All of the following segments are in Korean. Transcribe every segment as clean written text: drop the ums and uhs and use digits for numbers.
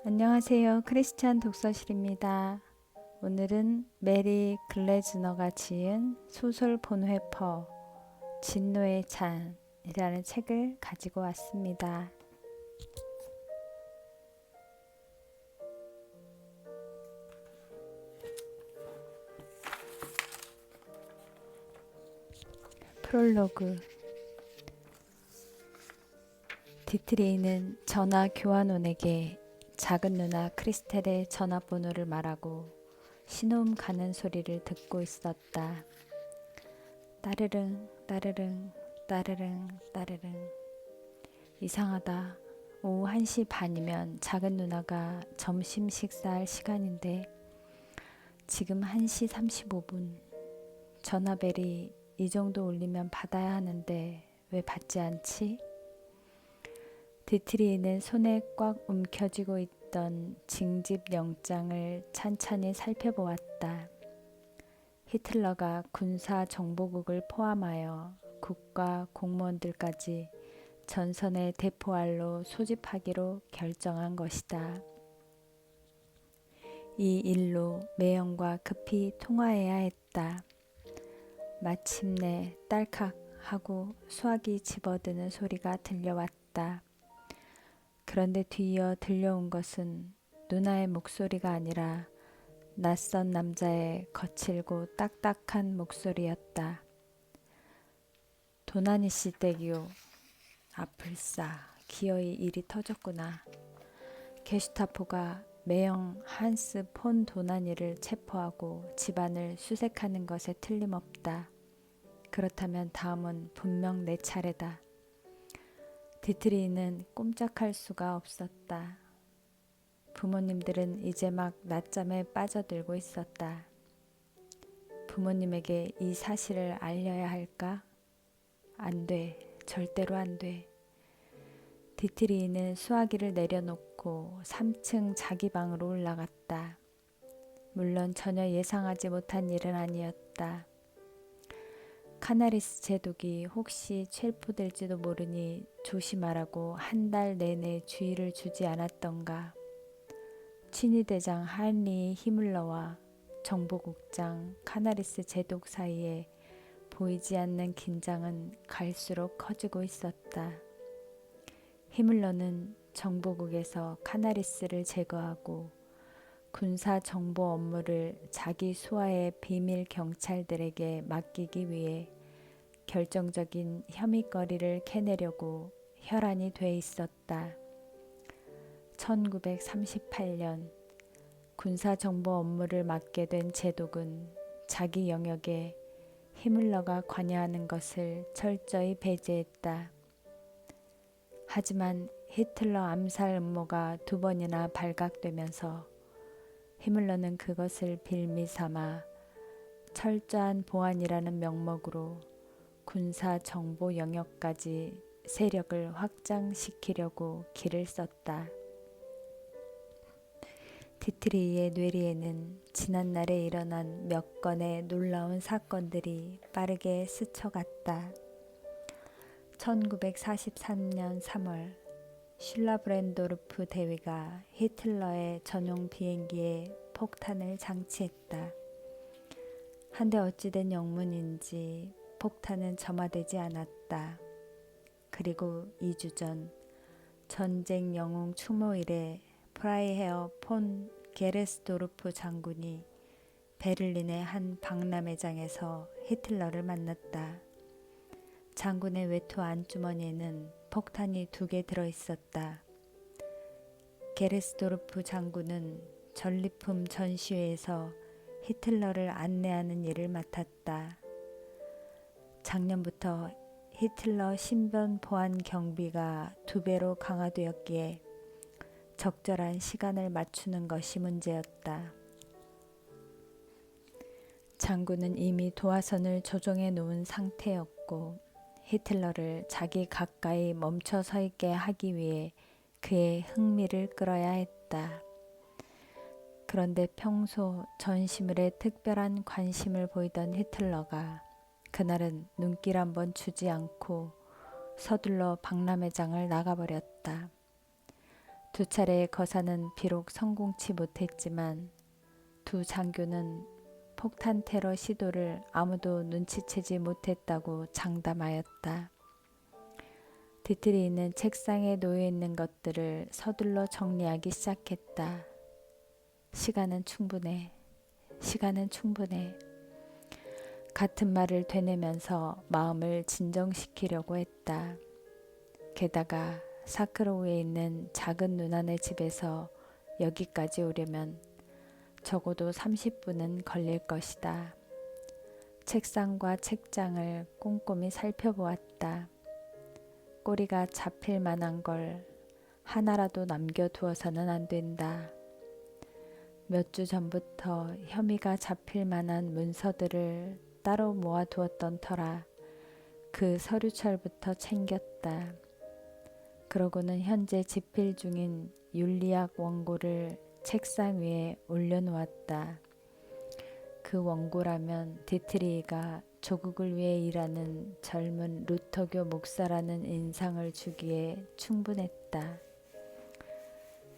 안녕하세요. 크리스찬 독서실입니다. 오늘은 메리 글래즈너가 지은 소설 본회퍼 진노의 잔이라는 책을 가지고 왔습니다. 프롤로그. 디트레이는 전화 교환원에게 작은 누나 크리스텔의 전화번호를 말하고 신호음 가는 소리를 듣고 있었다. 따르릉 따르릉 따르릉 따르릉. 이상하다. 오후 1시 반이면 작은 누나가 점심 식사할 시간인데 지금 1시 35분. 전화벨이 이 정도 울리면 받아야 하는데 왜 받지 않지? 디트리는 손에 꽉 움켜쥐고 있던 징집 영장을 찬찬히 살펴보았다. 히틀러가 군사정보국을 포함하여 국가 공무원들까지 전선에 대포알로 소집하기로 결정한 것이다. 이 일로 매형과 급히 통화해야 했다. 마침내 딸칵 하고 수화기 집어드는 소리가 들려왔다. 그런데 뒤이어 들려온 것은 누나의 목소리가 아니라 낯선 남자의 거칠고 딱딱한 목소리였다. 도나니 씨 댁이요. 아플싸. 기어이 일이 터졌구나. 게슈타포가 매형 한스 폰 도나니를 체포하고 집안을 수색하는 것에 틀림없다. 그렇다면 다음은 분명 내 차례다. 디트리는 꼼짝할 수가 없었다. 부모님들은 이제 막 낮잠에 빠져들고 있었다. 부모님에게 이 사실을 알려야 할까? 안 돼. 절대로 안 돼. 디트리는 수화기를 내려놓고 3층 자기 방으로 올라갔다. 물론 전혀 예상하지 못한 일은 아니었다. 카나리스 제독이 혹시 체포될지도 모르니 조심하라고 한 달 내내 주의를 주지 않았던가. 친위대장 하인리 히물러와 정보국장 카나리스 제독 사이에 보이지 않는 긴장은 갈수록 커지고 있었다. 히물러는 정보국에서 카나리스를 제거하고 군사 정보 업무를 자기 수하의 비밀 경찰들에게 맡기기 위해 결정적인 혐의거리를 캐내려고 혈안이 돼 있었다. 1938년 군사 정보 업무를 맡게 된 제독은 자기 영역에 히물러가 관여하는 것을 철저히 배제했다. 하지만 히틀러 암살 음모가 2번이나 발각되면서 히물러는 그것을 빌미 삼아 철저한 보안이라는 명목으로 군사 정보 영역까지 세력을 확장시키려고 길을 썼다. 디트리의 뇌리에는 지난날에 일어난 몇 건의 놀라운 사건들이 빠르게 스쳐갔다. 1943년 3월 슐라브렌도르프 대위가 히틀러의 전용 비행기에 폭탄을 장치했다. 한데 어찌된 영문인지 폭탄은 점화되지 않았다. 그리고 2주 전 전쟁 영웅 추모일에 프라이헤어 폰 게레스도르프 장군이 베를린의 한 박람회장에서 히틀러를 만났다. 장군의 외투 안주머니에는 폭탄이 2개 들어있었다. 게레스도르프 장군은 전리품 전시회에서 히틀러를 안내하는 일을 맡았다. 작년부터 히틀러 신변 보안 경비가 2배로 강화되었기에 적절한 시간을 맞추는 것이 문제였다. 장군은 이미 도화선을 조종해 놓은 상태였고 히틀러를 자기 가까이 멈춰 서 있게 하기 위해 그의 흥미를 끌어야 했다. 그런데 평소 전시물에 특별한 관심을 보이던 히틀러가 그날은 눈길 한번 주지 않고 서둘러 박람회장을 나가버렸다. 두 차례의 거사는 비록 성공치 못했지만 두 장교는 폭탄 테러 시도를 아무도 눈치채지 못했다고 장담하였다. 디트리히는 책상에 놓여 있는 것들을 서둘러 정리하기 시작했다. 시간은 충분해. 시간은 충분해. 같은 말을 되뇌면서 마음을 진정시키려고 했다. 게다가 사크로우에 있는 작은 누나네 집에서 여기까지 오려면 적어도 30분은 걸릴 것이다. 책상과 책장을 꼼꼼히 살펴보았다. 꼬리가 잡힐 만한 걸 하나라도 남겨두어서는 안 된다. 몇 주 전부터 혐의가 잡힐 만한 문서들을 따로 모아두었던 터라 그 서류철부터 챙겼다. 그러고는 현재 집필 중인 윤리학 원고를 책상 위에 올려놓았다. 그 원고라면 디트리히가 조국을 위해 일하는 젊은 루터교 목사라는 인상을 주기에 충분했다.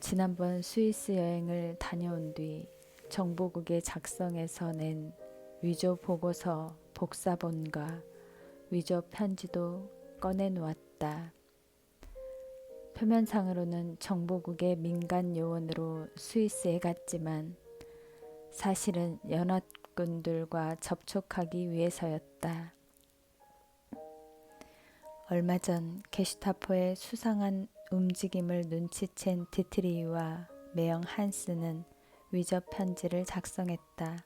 지난번 스위스 여행을 다녀온 뒤 정보국에 작성해서 낸 위조 보고서 복사본과 위조 편지도 꺼내놓았다. 표면상으로는 정보국의 민간 요원으로 스위스에 갔지만 사실은 연합군들과 접촉하기 위해서였다. 얼마 전 게슈타포의 수상한 움직임을 눈치챈 디트리히와 매형 한스는 위조 편지를 작성했다.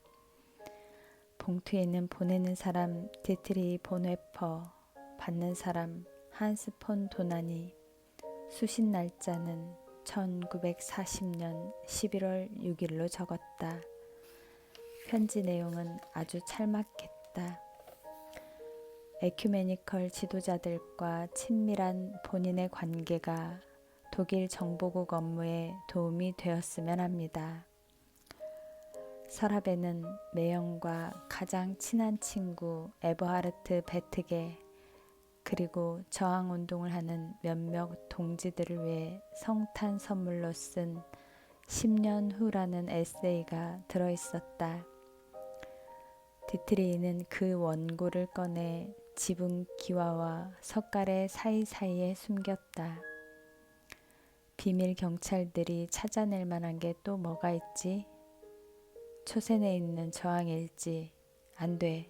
봉투에는 보내는 사람 디트리히 본웨퍼, 받는 사람 한스 폰 도나니, 수신 날짜는 1940년 11월 6일로 적었다. 편지 내용은 아주 찰막했다. 에큐메니컬 지도자들과 친밀한 본인의 관계가 독일 정보국 업무에 도움이 되었으면 합니다. 서랍에는 매형과 가장 친한 친구 에버하르트 베트게 그리고 저항운동을 하는 몇몇 동지들을 위해 성탄 선물로 쓴 10년 후라는 에세이가 들어있었다. 디트리히는 그 원고를 꺼내 지붕 기와와 석가래 사이사이에 숨겼다. 비밀 경찰들이 찾아낼 만한 게 또 뭐가 있지? 초센에 있는 저항일지. 안 돼.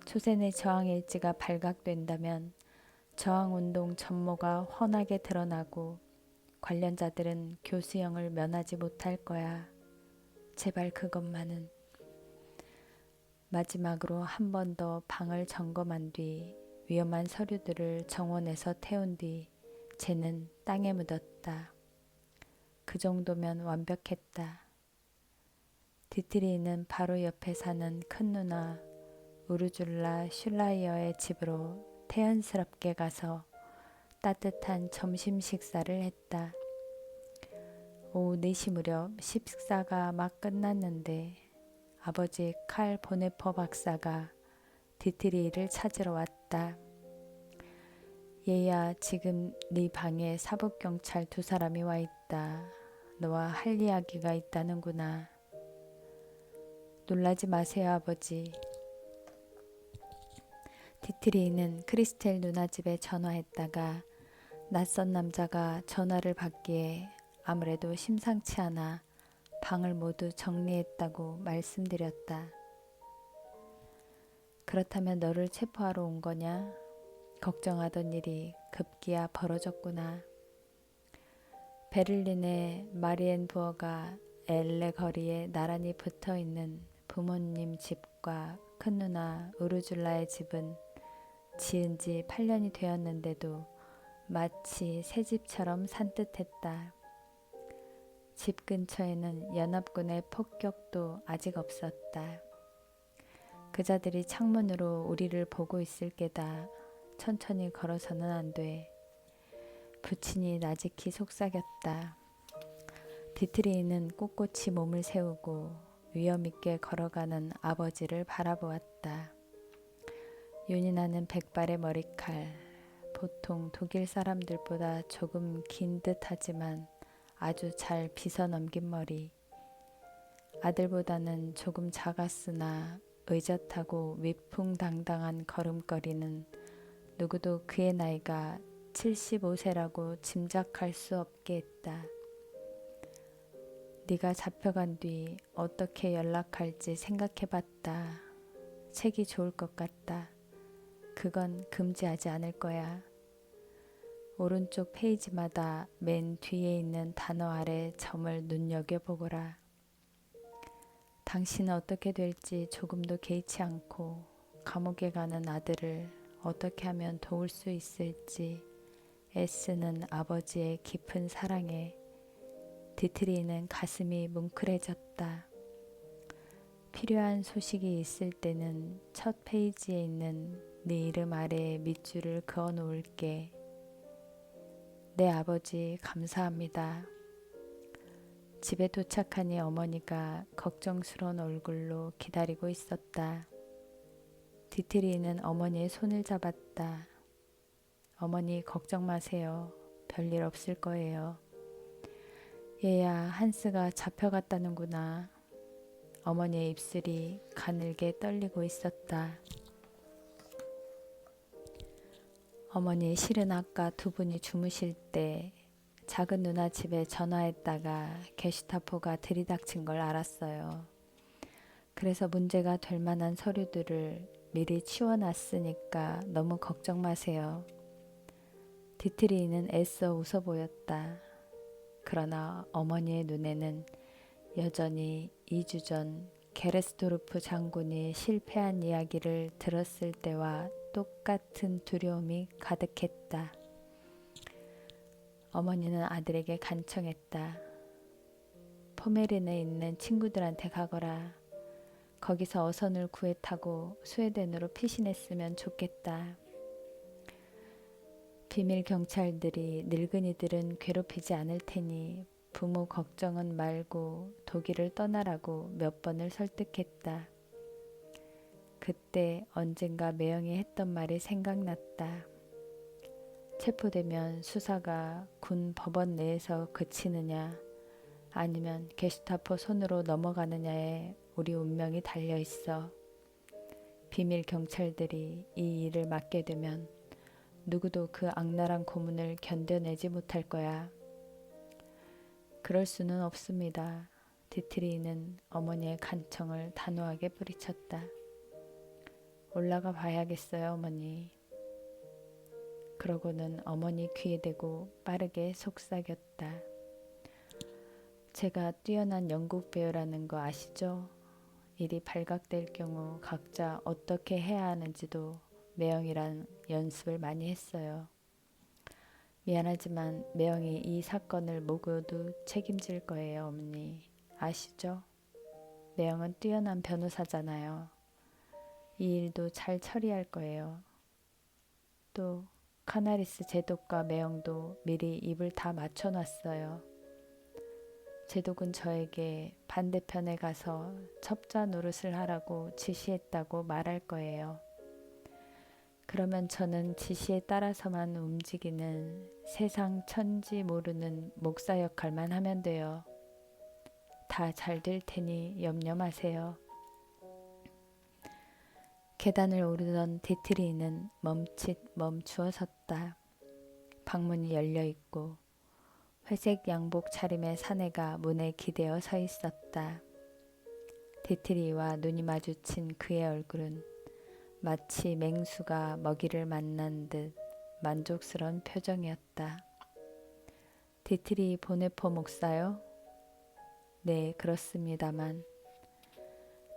초센의 저항일지가 발각된다면 저항운동 전모가 훤하게 드러나고 관련자들은 교수형을 면하지 못할 거야. 제발 그것만은. 마지막으로 한 번 더 방을 점검한 뒤 위험한 서류들을 정원에서 태운 뒤 쟤는 땅에 묻었다. 그 정도면 완벽했다. 디트리히는 바로 옆에 사는 큰 누나 우르줄라 슐라이어의 집으로 태연스럽게 가서 따뜻한 점심 식사를 했다. 오후 4시 무렵 식사가 막 끝났는데 아버지 칼 보네퍼 박사가 디트리히를 찾으러 왔다. 얘야, 지금 네 방에 사법경찰 2사람이 와 있다. 너와 할 이야기가 있다는구나. 놀라지 마세요, 아버지. 디트리히는 크리스텔 누나 집에 전화했다가 낯선 남자가 전화를 받기에 아무래도 심상치 않아 방을 모두 정리했다고 말씀드렸다. 그렇다면 너를 체포하러 온 거냐? 걱정하던 일이 급기야 벌어졌구나. 베를린의 마리엔부어가 엘레 거리에 나란히 붙어있는 부모님 집과 큰 누나 우르줄라의 집은 지은 지 8년이 되었는데도 마치 새 집처럼 산뜻했다. 집 근처에는 연합군의 폭격도 아직 없었다. 그자들이 창문으로 우리를 보고 있을 게다. 천천히 걸어서는 안 돼. 부친이 나직히 속삭였다. 디트리히는 꼿꼿이 몸을 세우고 위험있게 걸어가는 아버지를 바라보았다. 윤이 나는 백발의 머리칼, 보통 독일 사람들보다 조금 긴 듯하지만 아주 잘 빗어 넘긴 머리. 아들보다는 조금 작았으나 의젓하고 위풍당당한 걸음걸이는 누구도 그의 나이가 75세라고 짐작할 수 없게 했다. 네가 잡혀간 뒤 어떻게 연락할지 생각해봤다. 책이 좋을 것 같다. 그건 금지하지 않을 거야. 오른쪽 페이지마다 맨 뒤에 있는 단어 아래 점을 눈여겨보거라. 당신은 어떻게 될지 조금도 개의치 않고 감옥에 가는 아들을 어떻게 하면 도울 수 있을지 애쓰는 아버지의 깊은 사랑에 디트리는 가슴이 뭉클해졌다. 필요한 소식이 있을 때는 첫 페이지에 있는 네 이름 아래에 밑줄을 그어 놓을게. 내 아버지 감사합니다. 집에 도착하니 어머니가 걱정스러운 얼굴로 기다리고 있었다. 디트리는 어머니의 손을 잡았다. 어머니 걱정 마세요. 별일 없을 거예요. 얘야, 한스가 잡혀갔다는구나. 어머니의 입술이 가늘게 떨리고 있었다. 어머니, 실은 아까 두 분이 주무실 때 작은 누나 집에 전화했다가 게슈타포가 들이닥친 걸 알았어요. 그래서 문제가 될 만한 서류들을 미리 치워놨으니까 너무 걱정 마세요. 디트리는 애써 웃어 보였다. 그러나 어머니의 눈에는 여전히 2주 전 게레스도르프 장군이 실패한 이야기를 들었을 때와 똑같은 두려움이 가득했다. 어머니는 아들에게 간청했다. 포메린에 있는 친구들한테 가거라. 거기서 어선을 구해 타고 스웨덴으로 피신했으면 좋겠다. 비밀 경찰들이 늙은이들은 괴롭히지 않을 테니 부모 걱정은 말고 독일을 떠나라고 몇 번을 설득했다. 그때 언젠가 매형이 했던 말이 생각났다. 체포되면 수사가 군 법원 내에서 그치느냐 아니면 게슈타포 손으로 넘어가느냐에 우리 운명이 달려 있어. 비밀 경찰들이 이 일을 맡게 되면 누구도 그 악랄한 고문을 견뎌내지 못할 거야. 그럴 수는 없습니다. 디트리는 어머니의 간청을 단호하게 뿌리쳤다. 올라가 봐야겠어요, 어머니. 그러고는 어머니 귀에 대고 빠르게 속삭였다. 제가 뛰어난 연극 배우라는 거 아시죠? 일이 발각될 경우 각자 어떻게 해야 하는지도 매형이랑 연습을 많이 했어요. 미안하지만 매형이 이 사건을 모두 책임질 거예요, 어머니. 아시죠? 매형은 뛰어난 변호사잖아요. 이 일도 잘 처리할 거예요. 또 카나리스 제독과 매형도 미리 입을 다 맞춰놨어요. 제독은 저에게 반대편에 가서 첩자 노릇을 하라고 지시했다고 말할 거예요. 그러면 저는 지시에 따라서만 움직이는 세상 천지 모르는 목사 역할만 하면 돼요. 다 잘 될 테니 염려 마세요. 계단을 오르던 디트리는 멈칫 멈추어 섰다. 방문이 열려 있고 회색 양복 차림의 사내가 문에 기대어 서 있었다. 디트리와 눈이 마주친 그의 얼굴은 마치 맹수가 먹이를 만난 듯 만족스러운 표정이었다. 디트리 보네포 목사요? 네, 그렇습니다만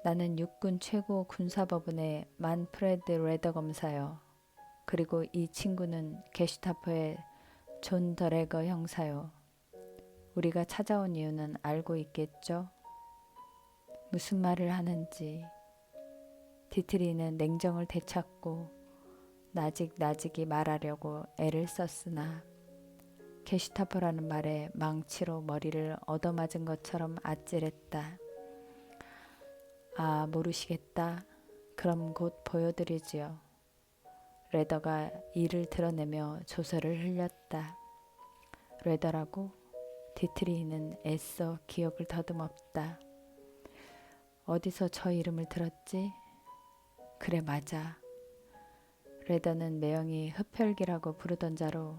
나는 육군 최고 군사법원의 만프레드 레더 검사요. 그리고 이 친구는 게슈타포의 존 더레거 형사요. 우리가 찾아온 이유는 알고 있겠죠? 무슨 말을 하는지. 디트리는 냉정을 되찾고 나직나직이 말하려고 애를 썼으나 게슈타포라는 말에 망치로 머리를 얻어맞은 것처럼 아찔했다. 아, 모르시겠다. 그럼 곧 보여드리지요. 레더가 이를 드러내며 조서를 흘렸다. 레더라고? 디트리히는 애써 기억을 더듬었다. 어디서 저 이름을 들었지? 그래, 맞아. 레더는 매형이 흡혈귀라고 부르던 자로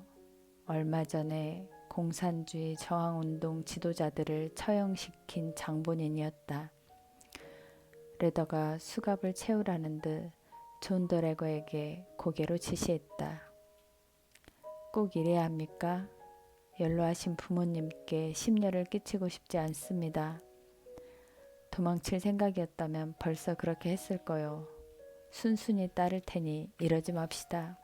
얼마 전에 공산주의 저항운동 지도자들을 처형시킨 장본인이었다. 레더가 수갑을 채우라는 듯 존 더래거에게 고개로 지시했다. 꼭 이래야 합니까? 연로하신 부모님께 심려를 끼치고 싶지 않습니다. 도망칠 생각이었다면 벌써 그렇게 했을 거요. 순순히 따를 테니 이러지 맙시다.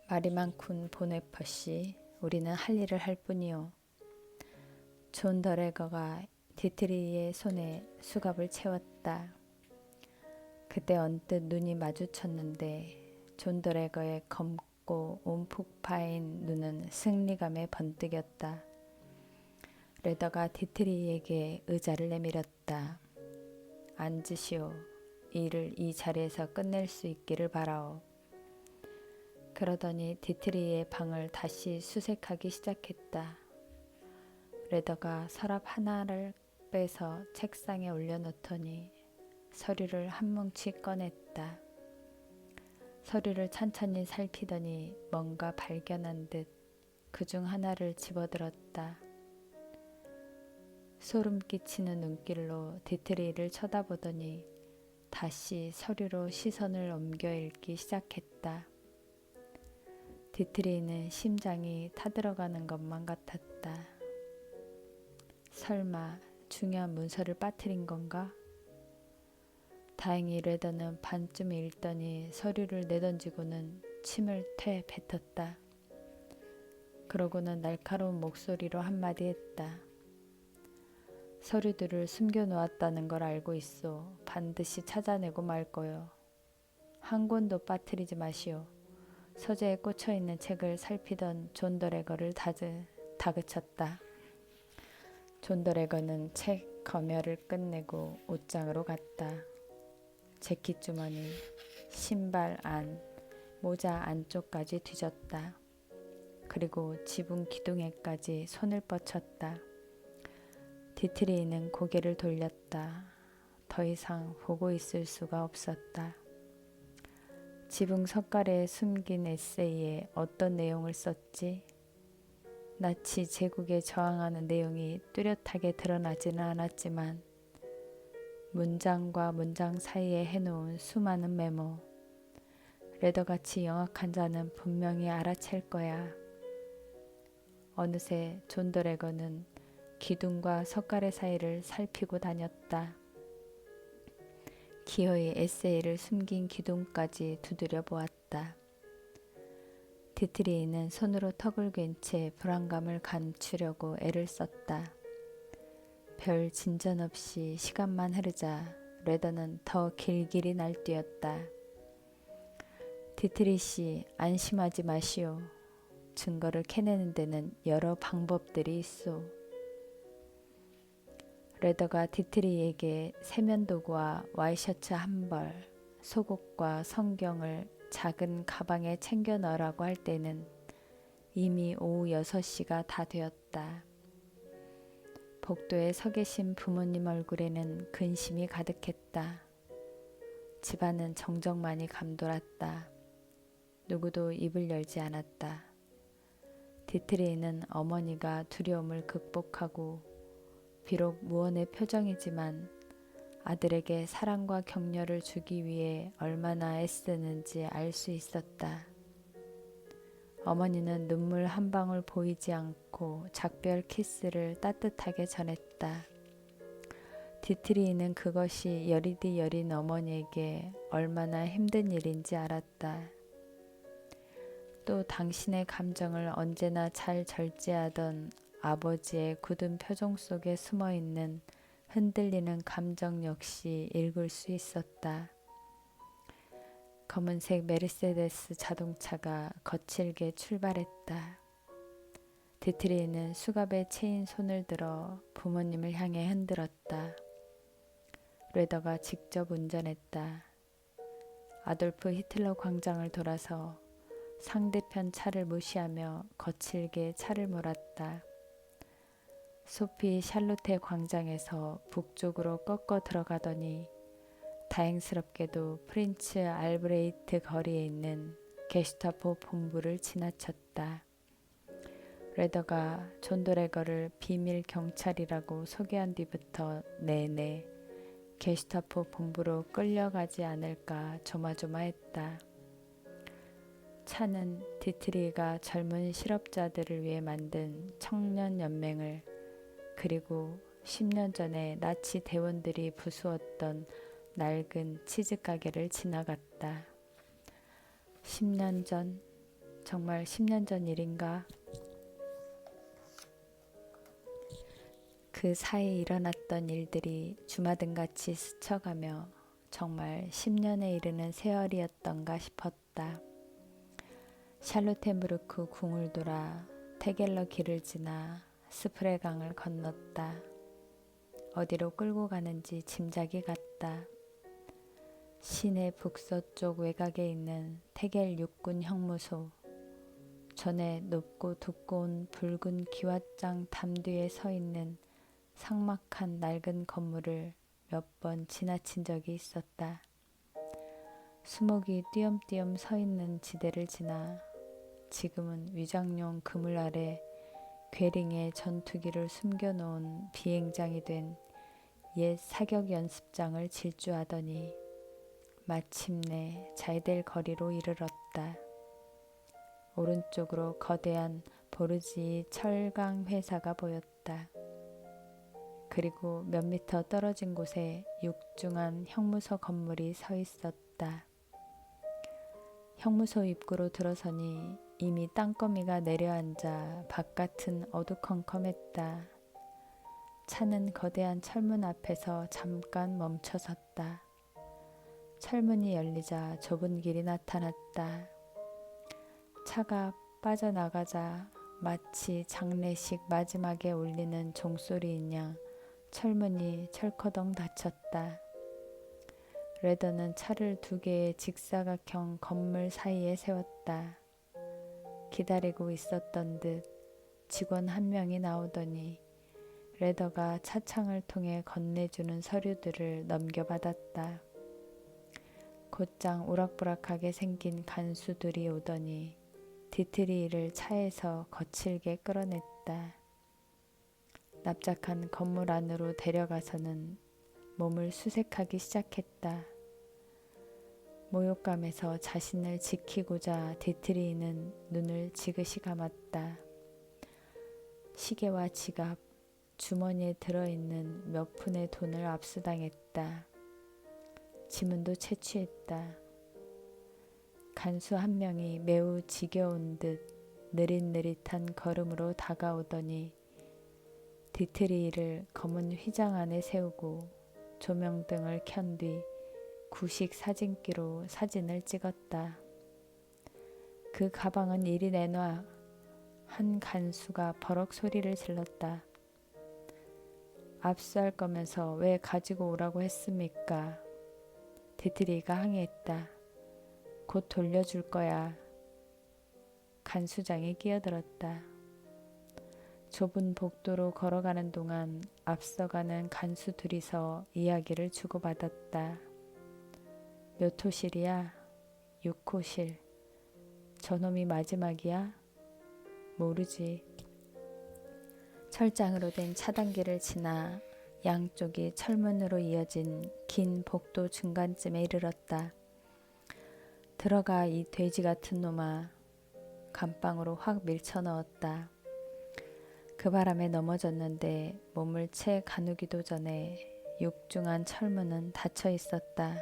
말이 많군 보네퍼씨. 우리는 할 일을 할 뿐이요. 존 더래거가 디트리의 손에 수갑을 채웠다. 그때 언뜻 눈이 마주쳤는데 존 더래거의 검고 움푹 파인 눈은 승리감에 번뜩였다. 레더가 디트리에게 의자를 내밀었다. 앉으시오. 일을 이 자리에서 끝낼 수 있기를 바라오. 그러더니 디트리의 방을 다시 수색하기 시작했다. 레더가 서랍 하나를 빼서 책상에 올려놓더니 서류를 한 뭉치 꺼냈다. 서류를 천천히 살피더니 뭔가 발견한 듯 그중 하나를 집어들었다. 소름 끼치는 눈길로 디트리를 쳐다보더니 다시 서류로 시선을 옮겨 읽기 시작했다. 디트리는 심장이 타들어가는 것만 같았다. 설마 중요한 문서를 빠뜨린 건가? 다행히 레더는 반쯤 읽더니 서류를 내던지고는 침을 퇴 뱉었다. 그러고는 날카로운 목소리로 한마디 했다. 서류들을 숨겨놓았다는 걸 알고 있어. 반드시 찾아내고 말 거요. 한 권도 빠뜨리지 마시오. 서재에 꽂혀있는 책을 살피던 존 더래거를 다그쳤다. 존 더래거는 책 검열을 끝내고 옷장으로 갔다. 재킷 주머니, 신발 안, 모자 안쪽까지 뒤졌다. 그리고 지붕 기둥에까지 손을 뻗쳤다. 디트리는 고개를 돌렸다. 더 이상 보고 있을 수가 없었다. 지붕 석가래에 숨긴 에세이에 어떤 내용을 썼지? 나치 제국에 저항하는 내용이 뚜렷하게 드러나지는 않았지만 문장과 문장 사이에 해놓은 수많은 메모. 레더같이 영악한 자는 분명히 알아챌 거야. 어느새 존 더래거는 기둥과 석가래 사이를 살피고 다녔다. 기어이 에세이를 숨긴 기둥까지 두드려 보았다. 디트리는 손으로 턱을 괸 채 불안감을 감추려고 애를 썼다. 별 진전 없이 시간만 흐르자 레더는 더 길길이 날뛰었다. 디트리 씨, 안심하지 마시오. 증거를 캐내는 데는 여러 방법들이 있소. 레더가 디트리에게 세면도구와 와이셔츠 한 벌, 속옷과 성경을 작은 가방에 챙겨 넣으라고 할 때는 이미 오후 6시가 다 되었다. 복도에 서 계신 부모님 얼굴에는 근심이 가득했다. 집안은 정적만이 감돌았다. 누구도 입을 열지 않았다. 디트리는 어머니가 두려움을 극복하고 비록 무언의 표정이지만 아들에게 사랑과 격려를 주기 위해 얼마나 애쓰는지 알 수 있었다. 어머니는 눈물 한 방울 보이지 않고 작별 키스를 따뜻하게 전했다. 디트리는 그것이 여리디 여린 어머니에게 얼마나 힘든 일인지 알았다. 또 당신의 감정을 언제나 잘 절제하던 아버지의 굳은 표정 속에 숨어있는 흔들리는 감정 역시 읽을 수 있었다. 검은색 메르세데스 자동차가 거칠게 출발했다. 디트리는 수갑에 채인 손을 들어 부모님을 향해 흔들었다. 레더가 직접 운전했다. 아돌프 히틀러 광장을 돌아서 상대편 차를 무시하며 거칠게 차를 몰았다. 소피 샬롯테 광장에서 북쪽으로 꺾어 들어가더니 다행스럽게도 프린츠 알브레이트 거리에 있는 게슈타포 본부를 지나쳤다. 레더가 존 도레거를 비밀 경찰이라고 소개한 뒤부터 내내 게슈타포 본부로 끌려가지 않을까 조마조마했다. 차는 디트리가 젊은 실업자들을 위해 만든 청년연맹을 그리고 10년 전에 나치 대원들이 부수었던 낡은 치즈가게를 지나갔다. 10년 전, 정말 10년 전 일인가? 그 사이 일어났던 일들이 주마등같이 스쳐가며 정말 10년에 이르는 세월이었던가 싶었다. 샬로텐부르크 궁을 돌아 테겔러 길을 지나 스프레강을 건넜다. 어디로 끌고 가는지 짐작이 갔다. 시내 북서쪽 외곽에 있는 테겔 육군 형무소. 전에 높고 두꺼운 붉은 기와장 담 뒤에 서 있는 삭막한 낡은 건물을 몇 번 지나친 적이 있었다. 수목이 띄엄띄엄 서 있는 지대를 지나 지금은 위장용 그물 아래 괴링에 전투기를 숨겨놓은 비행장이 된 옛 사격 연습장을 질주하더니 마침내 잘될 거리로 이르렀다. 오른쪽으로 거대한 보르지 철강 회사가 보였다. 그리고 몇 미터 떨어진 곳에 육중한 형무소 건물이 서 있었다. 형무소 입구로 들어서니 이미 땅거미가 내려앉아 바깥은 어두컴컴했다. 차는 거대한 철문 앞에서 잠깐 멈춰섰다. 철문이 열리자 좁은 길이 나타났다. 차가 빠져나가자 마치 장례식 마지막에 울리는 종소리인 양 철문이 철커덩 닫혔다. 레더는 차를 두 개의 직사각형 건물 사이에 세웠다. 기다리고 있었던 듯 직원 한 명이 나오더니 레더가 차창을 통해 건네주는 서류들을 넘겨받았다. 곧장 오락부락하게 생긴 간수들이 오더니 디트리를 차에서 거칠게 끌어냈다. 납작한 건물 안으로 데려가서는 몸을 수색하기 시작했다. 모욕감에서 자신을 지키고자 디트리는 눈을 지그시 감았다. 시계와 지갑, 주머니에 들어있는 몇 푼의 돈을 압수당했다. 지문도 채취했다. 간수 한 명이 매우 지겨운 듯 느릿느릿한 걸음으로 다가오더니 디트리를 검은 휘장 안에 세우고 조명등을 켠 뒤 구식 사진기로 사진을 찍었다. 그 가방은 이리 내놔. 한 간수가 버럭 소리를 질렀다. 압수할 거면서 왜 가지고 오라고 했습니까? 디트리가 항의했다. 곧 돌려줄 거야. 간수장이 끼어들었다. 좁은 복도로 걸어가는 동안 앞서가는 간수 둘이서 이야기를 주고받았다. 몇 호실이야? 6호실. 저놈이 마지막이야? 모르지. 철장으로 된 차단기를 지나 양쪽이 철문으로 이어진 긴 복도 중간쯤에 이르렀다. 들어가 이 돼지 같은 놈아. 감방으로 확 밀쳐 넣었다. 그 바람에 넘어졌는데 몸을 채 가누기도 전에 육중한 철문은 닫혀 있었다.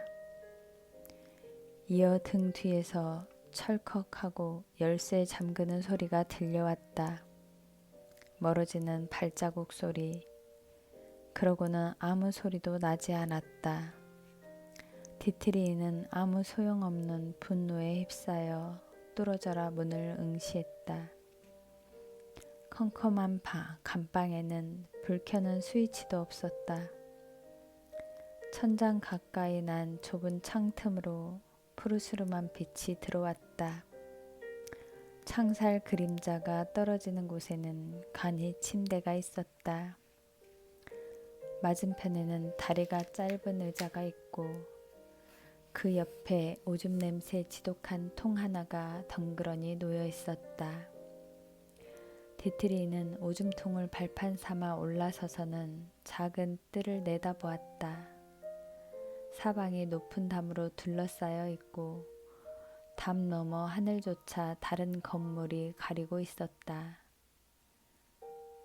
이어 등 뒤에서 철컥하고 열쇠 잠그는 소리가 들려왔다. 멀어지는 발자국 소리. 그러고는 아무 소리도 나지 않았다. 디트리는 아무 소용없는 분노에 휩싸여 뚫어져라 문을 응시했다. 컴컴한 감방에는 불 켜는 스위치도 없었다. 천장 가까이 난 좁은 창 틈으로 푸르스름한 빛이 들어왔다. 창살 그림자가 떨어지는 곳에는 간이 침대가 있었다. 맞은편에는 다리가 짧은 의자가 있고 그 옆에 오줌 냄새 지독한 통 하나가 덩그러니 놓여 있었다. 디트리는 오줌통을 발판 삼아 올라서서는 작은 뜰을 내다보았다. 사방이 높은 담으로 둘러싸여 있고 담 너머 하늘조차 다른 건물이 가리고 있었다.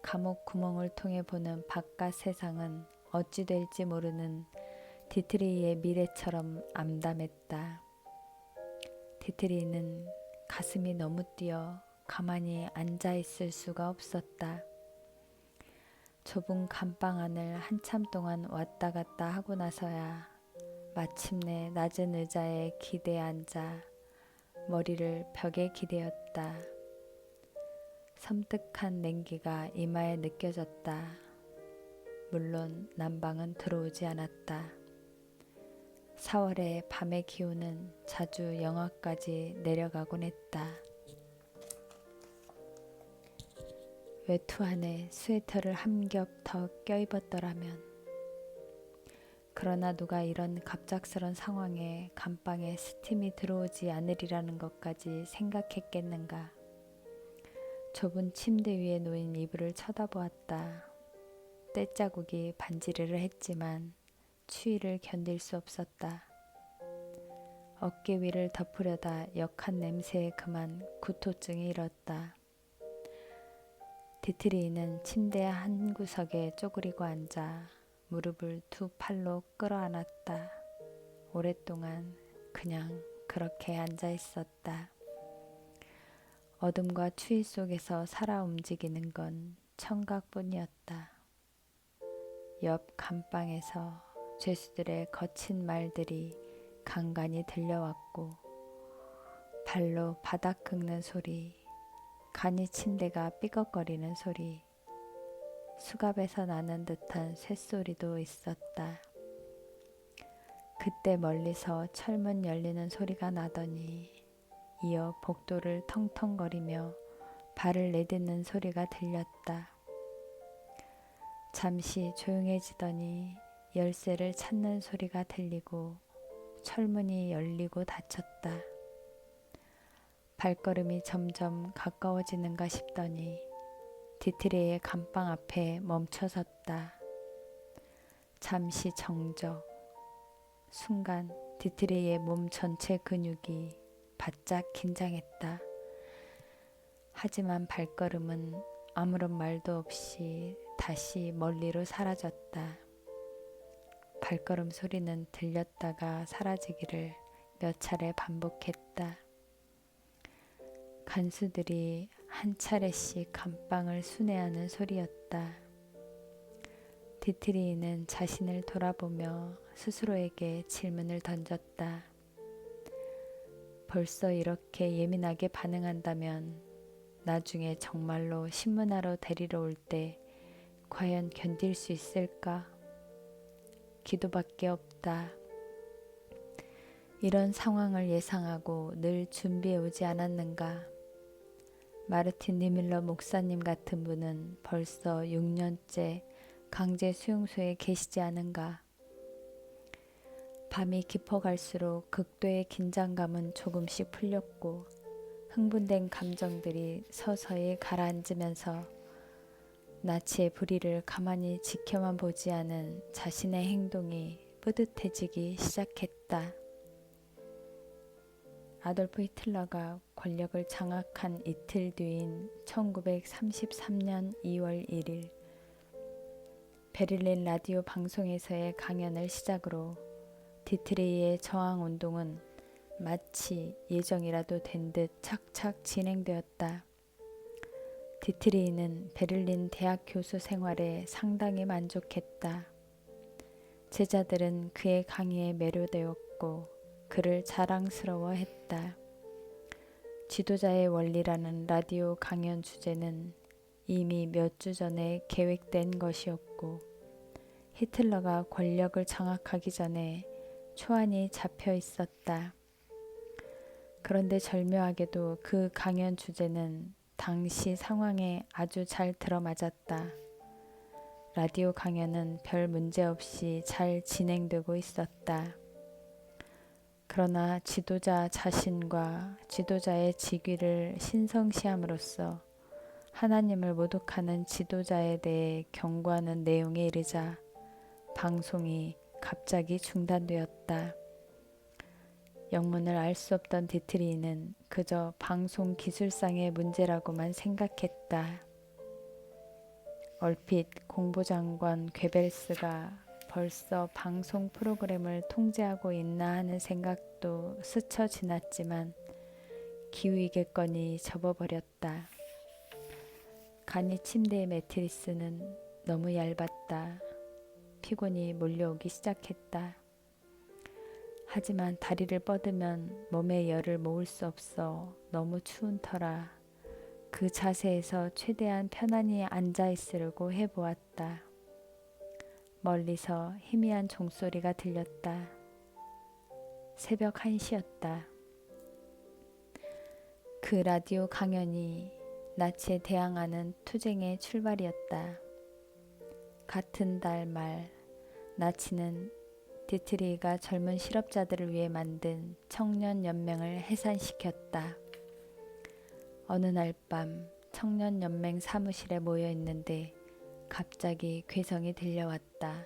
감옥 구멍을 통해 보는 바깥 세상은 어찌 될지 모르는 디트리의 미래처럼 암담했다. 디트리는 가슴이 너무 뛰어 가만히 앉아 있을 수가 없었다. 좁은 감방 안을 한참 동안 왔다 갔다 하고 나서야 마침내 낮은 의자에 기대에 앉아 머리를 벽에 기대었다. 섬뜩한 냉기가 이마에 느껴졌다. 물론 난방은 들어오지 않았다. 4월의 밤의 기온은 자주 영하까지 내려가곤 했다. 외투 안에 스웨터를 한 겹 더 껴입었더라면. 그러나 누가 이런 갑작스런 상황에 감방에 스팀이 들어오지 않으리라는 것까지 생각했겠는가. 좁은 침대 위에 놓인 이불을 쳐다보았다. 떼자국이 반지르르 했지만 추위를 견딜 수 없었다. 어깨 위를 덮으려다 역한 냄새에 그만 구토증이 일었다. 디트리는 침대 한 구석에 쪼그리고 앉아 무릎을 두 팔로 끌어안았다. 오랫동안 그냥 그렇게 앉아 있었다. 어둠과 추위 속에서 살아 움직이는 건 청각뿐이었다. 옆 감방에서 죄수들의 거친 말들이 간간히 들려왔고 발로 바닥 긁는 소리, 간이 침대가 삐걱거리는 소리, 수갑에서 나는 듯한 쇳소리도 있었다. 그때 멀리서 철문 열리는 소리가 나더니 이어 복도를 텅텅거리며 발을 내딛는 소리가 들렸다. 잠시 조용해지더니 열쇠를 찾는 소리가 들리고 철문이 열리고 닫혔다. 발걸음이 점점 가까워지는가 싶더니 디트리의 감방 앞에 멈춰섰다. 잠시 정적. 순간 디트리의 몸 전체 근육이 바짝 긴장했다. 하지만 발걸음은 아무런 말도 없이 다시 멀리로 사라졌다. 발걸음 소리는 들렸다가 사라지기를 몇 차례 반복했다. 간수들이 한 차례씩 감방을 순회하는 소리였다. 디트리는 자신을 돌아보며 스스로에게 질문을 던졌다. 벌써 이렇게 예민하게 반응한다면 나중에 정말로 신문하러 데리러 올 때 과연 견딜 수 있을까? 기도밖에 없다. 이런 상황을 예상하고 늘 준비해 오지 않았는가? 마르틴 니밀러 목사님 같은 분은 벌써 6년째 강제 수용소에 계시지 않은가? 밤이 깊어갈수록 극도의 긴장감은 조금씩 풀렸고 흥분된 감정들이 서서히 가라앉으면서 나치의 불의를 가만히 지켜만 보지 않은 자신의 행동이 뿌듯해지기 시작했다. 아돌프 히틀러가 권력을 장악한 이틀 뒤인 1933년 2월 1일 베를린 라디오 방송에서의 강연을 시작으로 디트레이의 저항운동은 마치 예정이라도 된 듯 착착 진행되었다. 디트레이는 베를린 대학 교수 생활에 상당히 만족했다. 제자들은 그의 강의에 매료되었고 그를 자랑스러워했다. 지도자의 원리라는 라디오 강연 주제는 이미 몇 주 전에 계획된 것이었고 히틀러가 권력을 장악하기 전에 초안이 잡혀 있었다. 그런데 절묘하게도 그 강연 주제는 당시 상황에 아주 잘 들어맞았다. 라디오 강연은 별 문제 없이 잘 진행되고 있었다. 그러나 지도자 자신과 지도자의 직위를 신성시함으로써 하나님을 모독하는 지도자에 대해 경고하는 내용에 이르자 방송이 갑자기 중단되었다. 영문을 알 수 없던 디트리는 그저 방송 기술상의 문제라고만 생각했다. 얼핏 공보장관 괴벨스가 벌써 방송 프로그램을 통제하고 있나 하는 생각도 스쳐 지났지만 기우이겠거니 접어버렸다. 간이 침대의 매트리스는 너무 얇았다. 피곤이 몰려오기 시작했다. 하지만 다리를 뻗으면 몸에 열을 모을 수 없어 너무 추운 터라 그 자세에서 최대한 편안히 앉아 있으려고 해보았다. 멀리서 희미한 종소리가 들렸다. 새벽 1시였다. 그 라디오 강연이 나치에 대항하는 투쟁의 출발이었다. 같은 달 말 나치는 디트리히가 젊은 실업자들을 위해 만든 청년연맹을 해산시켰다. 어느 날 밤 청년연맹 사무실에 모여 있는데 갑자기 괴성이 들려왔다.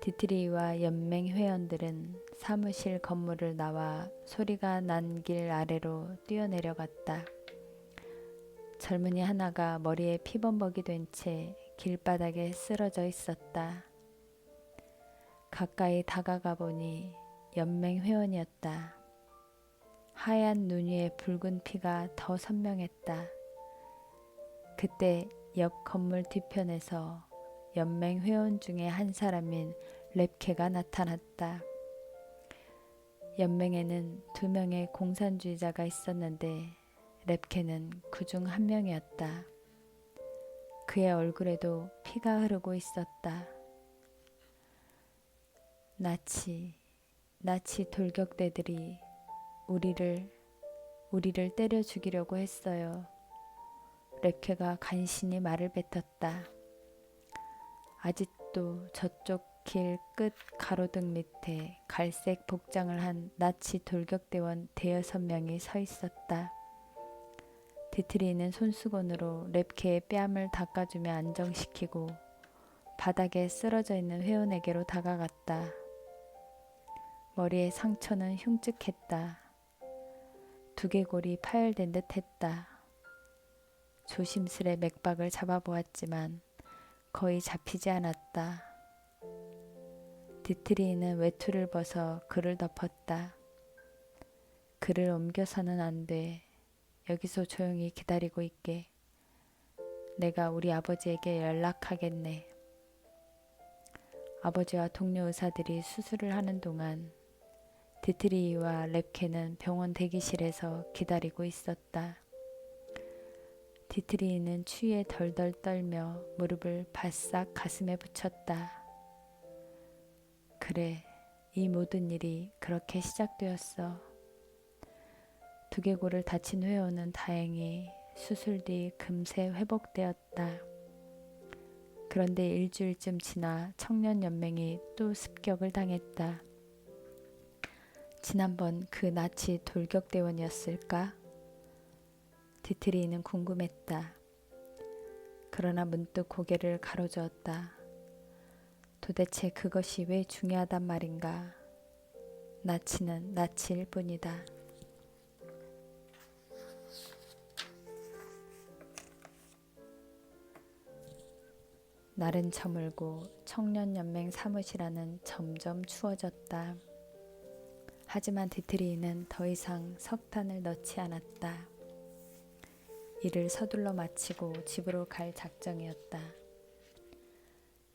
디트리히와 연맹 회원들은 사무실 건물을 나와 소리가 난 길 아래로 뛰어내려갔다. 젊은이 하나가 머리에 피범벅이 된 채 길바닥에 쓰러져 있었다. 가까이 다가가 보니 연맹 회원이었다. 하얀 눈 위에 붉은 피가 더 선명했다. 그때 옆 건물 뒤편에서 연맹 회원 중에 한 사람인 랩케가 나타났다. 연맹에는 2명의 공산주의자가 있었는데 랩케는 그중 한 명이었다. 그의 얼굴에도 피가 흐르고 있었다. 나치 돌격대들이 우리를 때려 죽이려고 했어요. 랩케가 간신히 말을 뱉었다. 아직도 저쪽 길 끝 가로등 밑에 갈색 복장을 한 나치 돌격대원 5-6명이 서 있었다. 디트리히는 손수건으로 랩케의 뺨을 닦아주며 안정시키고 바닥에 쓰러져 있는 회원에게로 다가갔다. 머리의 상처는 흉측했다. 두개골이 파열된 듯 했다. 조심스레 맥박을 잡아보았지만 거의 잡히지 않았다. 디트리히는 외투를 벗어 그를 덮었다. 그를 옮겨서는 안 돼. 여기서 조용히 기다리고 있게. 내가 우리 아버지에게 연락하겠네. 아버지와 동료 의사들이 수술을 하는 동안 디트리히와 랩케는 병원 대기실에서 기다리고 있었다. 디트리히는 추위에 덜덜 떨며 무릎을 바싹 가슴에 붙였다. 그래, 이 모든 일이 그렇게 시작되었어. 두개골을 다친 회원은 다행히 수술 뒤 금세 회복되었다. 그런데 일주일쯤 지나 청년연맹이 또 습격을 당했다. 지난번 그 나치 돌격대원이었을까? 디트리히는 궁금했다. 그러나 문득 고개를 가로저었다. 도대체 그것이 왜 중요하단 말인가? 나치는 나치일 뿐이다. 날은 저물고 청년연맹 사무실 안은 점점 추워졌다. 하지만 디트리히는 더 이상 석탄을 넣지 않았다. 일을 서둘러 마치고 집으로 갈 작정이었다.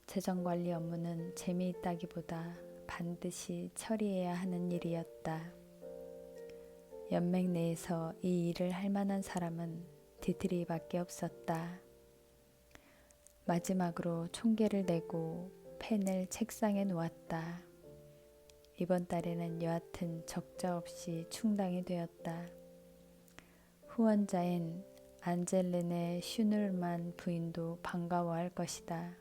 재정관리 업무는 재미있다기보다 반드시 처리해야 하는 일이었다. 연맹 내에서 이 일을 할 만한 사람은 디트리히밖에 없었다. 마지막으로 총계를 내고 펜을 책상에 놓았다. 이번 달에는 여하튼 적자 없이 충당이 되었다. 후원자인 안젤리네 슈늘만 부인도 반가워할 것이다.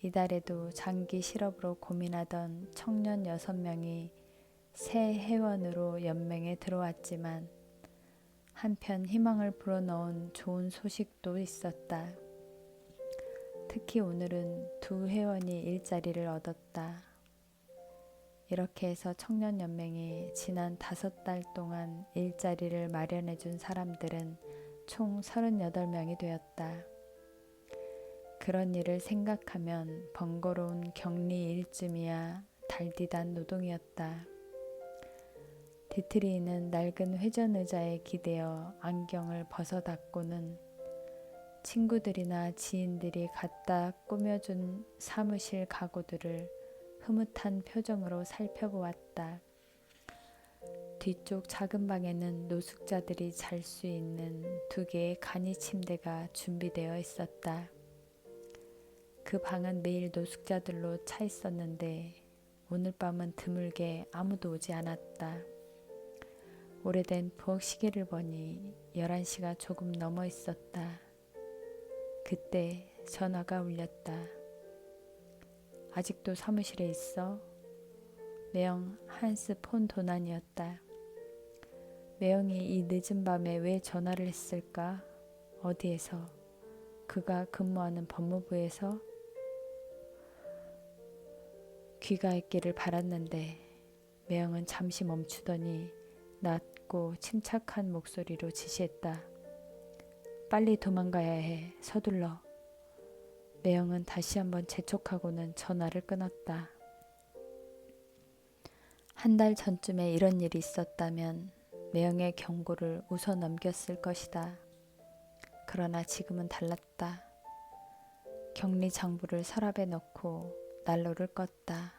이달에도 장기 실업으로 고민하던 청년 6명이 새 회원으로 연맹에 들어왔지만 한편 희망을 불어넣은 좋은 소식도 있었다. 특히 오늘은 2 회원이 일자리를 얻었다. 이렇게 해서 청년연맹이 지난 5달 동안 일자리를 마련해 준 사람들은 총 38명이 되었다. 그런 일을 생각하면 번거로운 격리 일쯤이야 달디단 노동이었다. 디트리는 낡은 회전의자에 기대어 안경을 벗어닫고는 친구들이나 지인들이 갖다 꾸며준 사무실 가구들을 흐뭇한 표정으로 살펴보았다. 뒤쪽 작은 방에는 노숙자들이 잘 수 있는 2개의 간이 침대가 준비되어 있었다. 그 방은 매일 노숙자들로 차 있었는데 오늘 밤은 드물게 아무도 오지 않았다. 오래된 부엌 시계를 보니 11시가 조금 넘어 있었다. 그때 전화가 울렸다. 아직도 사무실에 있어? 매형 한스 폰 도난이었다. 매형이 이 늦은 밤에 왜 전화를 했을까? 어디에서? 그가 근무하는 법무부에서? 귀가했기를 바랐는데 매형은 잠시 멈추더니 낮고 침착한 목소리로 지시했다. 빨리 도망가야 해. 서둘러. 매형은 다시 한번 재촉하고는 전화를 끊었다. 1달 전쯤에 이런 일이 있었다면 매형의 경고를 웃어 넘겼을 것이다. 그러나 지금은 달랐다. 격리 장부를 서랍에 넣고 난로를 껐다.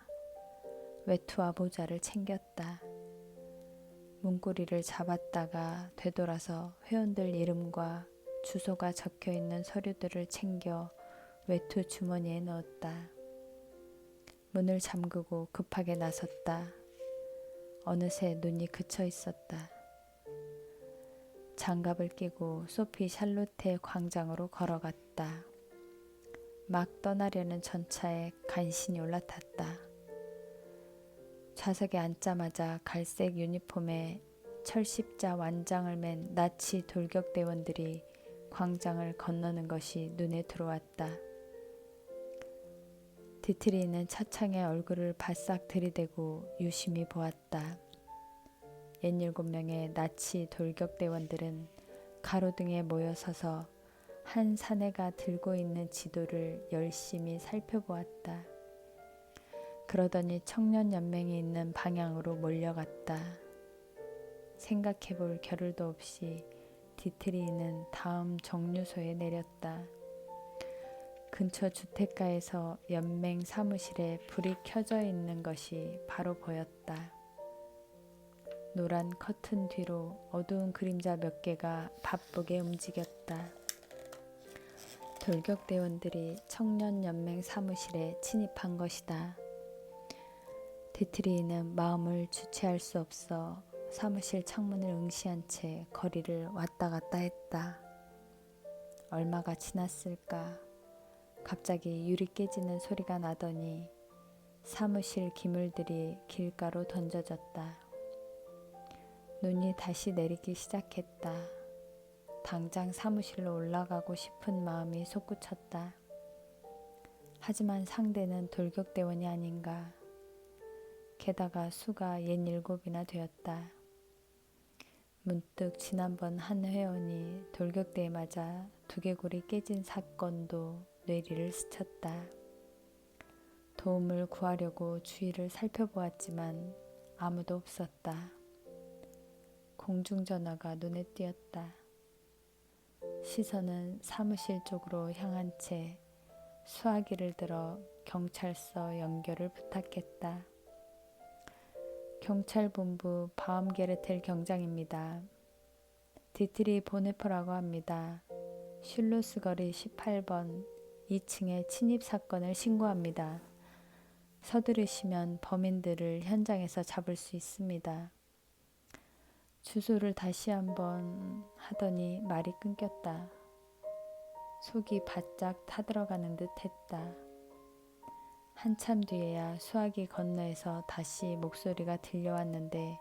외투와 모자를 챙겼다. 문고리를 잡았다가 되돌아서 회원들 이름과 주소가 적혀있는 서류들을 챙겨 외투 주머니에 넣었다. 문을 잠그고 급하게 나섰다. 어느새 눈이 그쳐 있었다. 장갑을 끼고 소피 샬롯테 광장으로 걸어갔다. 막 떠나려는 전차에 간신히 올라탔다. 좌석에 앉자마자 갈색 유니폼에 철십자 완장을 맨 나치 돌격대원들이 광장을 건너는 것이 눈에 들어왔다. 디트리는 차창에 얼굴을 바싹 들이대고 유심히 보았다. 67명의 나치 돌격대원들은 가로등에 모여 서서 한 사내가 들고 있는 지도를 열심히 살펴보았다. 그러더니 청년연맹이 있는 방향으로 몰려갔다. 생각해볼 겨를도 없이 디트리는 다음 정류소에 내렸다. 근처 주택가에서 연맹 사무실에 불이 켜져 있는 것이 바로 보였다. 노란 커튼 뒤로 어두운 그림자 몇 개가 바쁘게 움직였다. 돌격대원들이 청년연맹 사무실에 침입한 것이다. 디트리는 마음을 주체할 수 없어 사무실 창문을 응시한 채 거리를 왔다 갔다 했다. 얼마가 지났을까? 갑자기 유리 깨지는 소리가 나더니 사무실 기물들이 길가로 던져졌다. 눈이 다시 내리기 시작했다. 당장 사무실로 올라가고 싶은 마음이 솟구쳤다. 하지만 상대는 돌격대원이 아닌가. 게다가 수가 67이나 되었다. 문득 지난번 한 회원이 돌격대에 맞아 두개골이 깨진 사건도 뇌리를 스쳤다. 도움을 구하려고 주위를 살펴보았지만 아무도 없었다. 공중전화가 눈에 띄었다. 시선은 사무실 쪽으로 향한 채 수화기를 들어 경찰서 연결을 부탁했다. 경찰본부 바움게르텔 경장입니다. 디트리 보네퍼라고 합니다. 슐루스 거리 18번 2층에 침입 사건을 신고합니다. 서두르시면 범인들을 현장에서 잡을 수 있습니다. 주소를 다시 한번 하더니 말이 끊겼다. 속이 바짝 타들어가는 듯 했다. 한참 뒤에야 수화기 건너에서 다시 목소리가 들려왔는데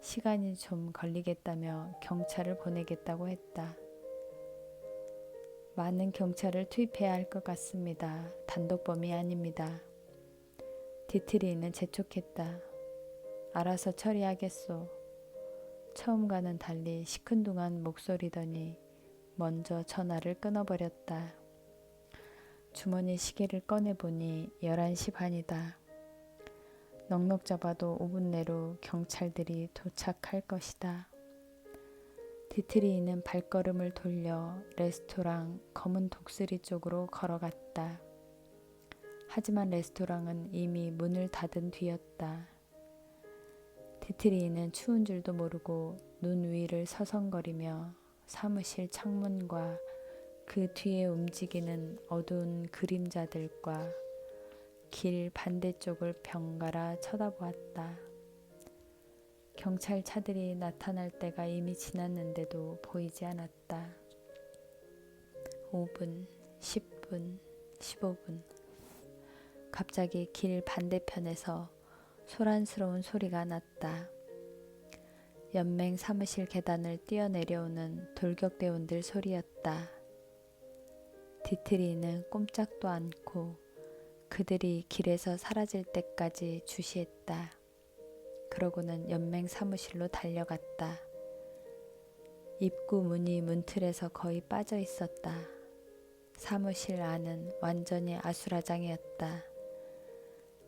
시간이 좀 걸리겠다며 경찰을 보내겠다고 했다. 많은 경찰을 투입해야 할 것 같습니다. 단독범이 아닙니다. 디트리는 재촉했다. 알아서 처리하겠소. 처음과는 달리 시큰둥한 목소리더니 먼저 전화를 끊어버렸다. 주머니 시계를 꺼내보니 11시 반이다. 넉넉 잡아도 5분 내로 경찰들이 도착할 것이다. 디트리는 발걸음을 돌려 레스토랑 검은 독수리 쪽으로 걸어갔다. 하지만 레스토랑은 이미 문을 닫은 뒤였다. 디트리는 추운 줄도 모르고 눈 위를 서성거리며 사무실 창문과 그 뒤에 움직이는 어두운 그림자들과 길 반대쪽을 번갈아 쳐다보았다. 경찰차들이 나타날 때가 이미 지났는데도 보이지 않았다. 5분, 10분, 15분. 갑자기 길 반대편에서 소란스러운 소리가 났다. 연맹 사무실 계단을 뛰어내려오는 돌격대원들 소리였다. 디트리는 꼼짝도 않고 그들이 길에서 사라질 때까지 주시했다. 그러고는 연맹 사무실로 달려갔다. 입구 문이 문틀에서 거의 빠져 있었다. 사무실 안은 완전히 아수라장이었다.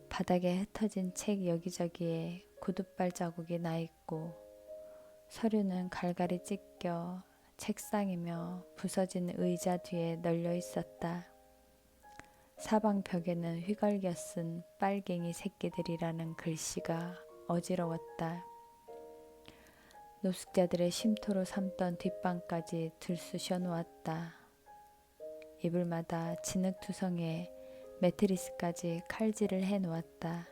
바닥에 흩어진 책 여기저기에 구둣발 자국이 나 있고 서류는 갈갈이 찢겨 책상이며 부서진 의자 뒤에 널려 있었다. 사방 벽에는 휘갈겨 쓴 빨갱이 새끼들이라는 글씨가 어지러웠다. 노숙자들의 쉼터로 삼던 뒷방까지 들쑤셔 놓았다. 이불마다 진흙투성에 매트리스까지 칼질을 해 놓았다.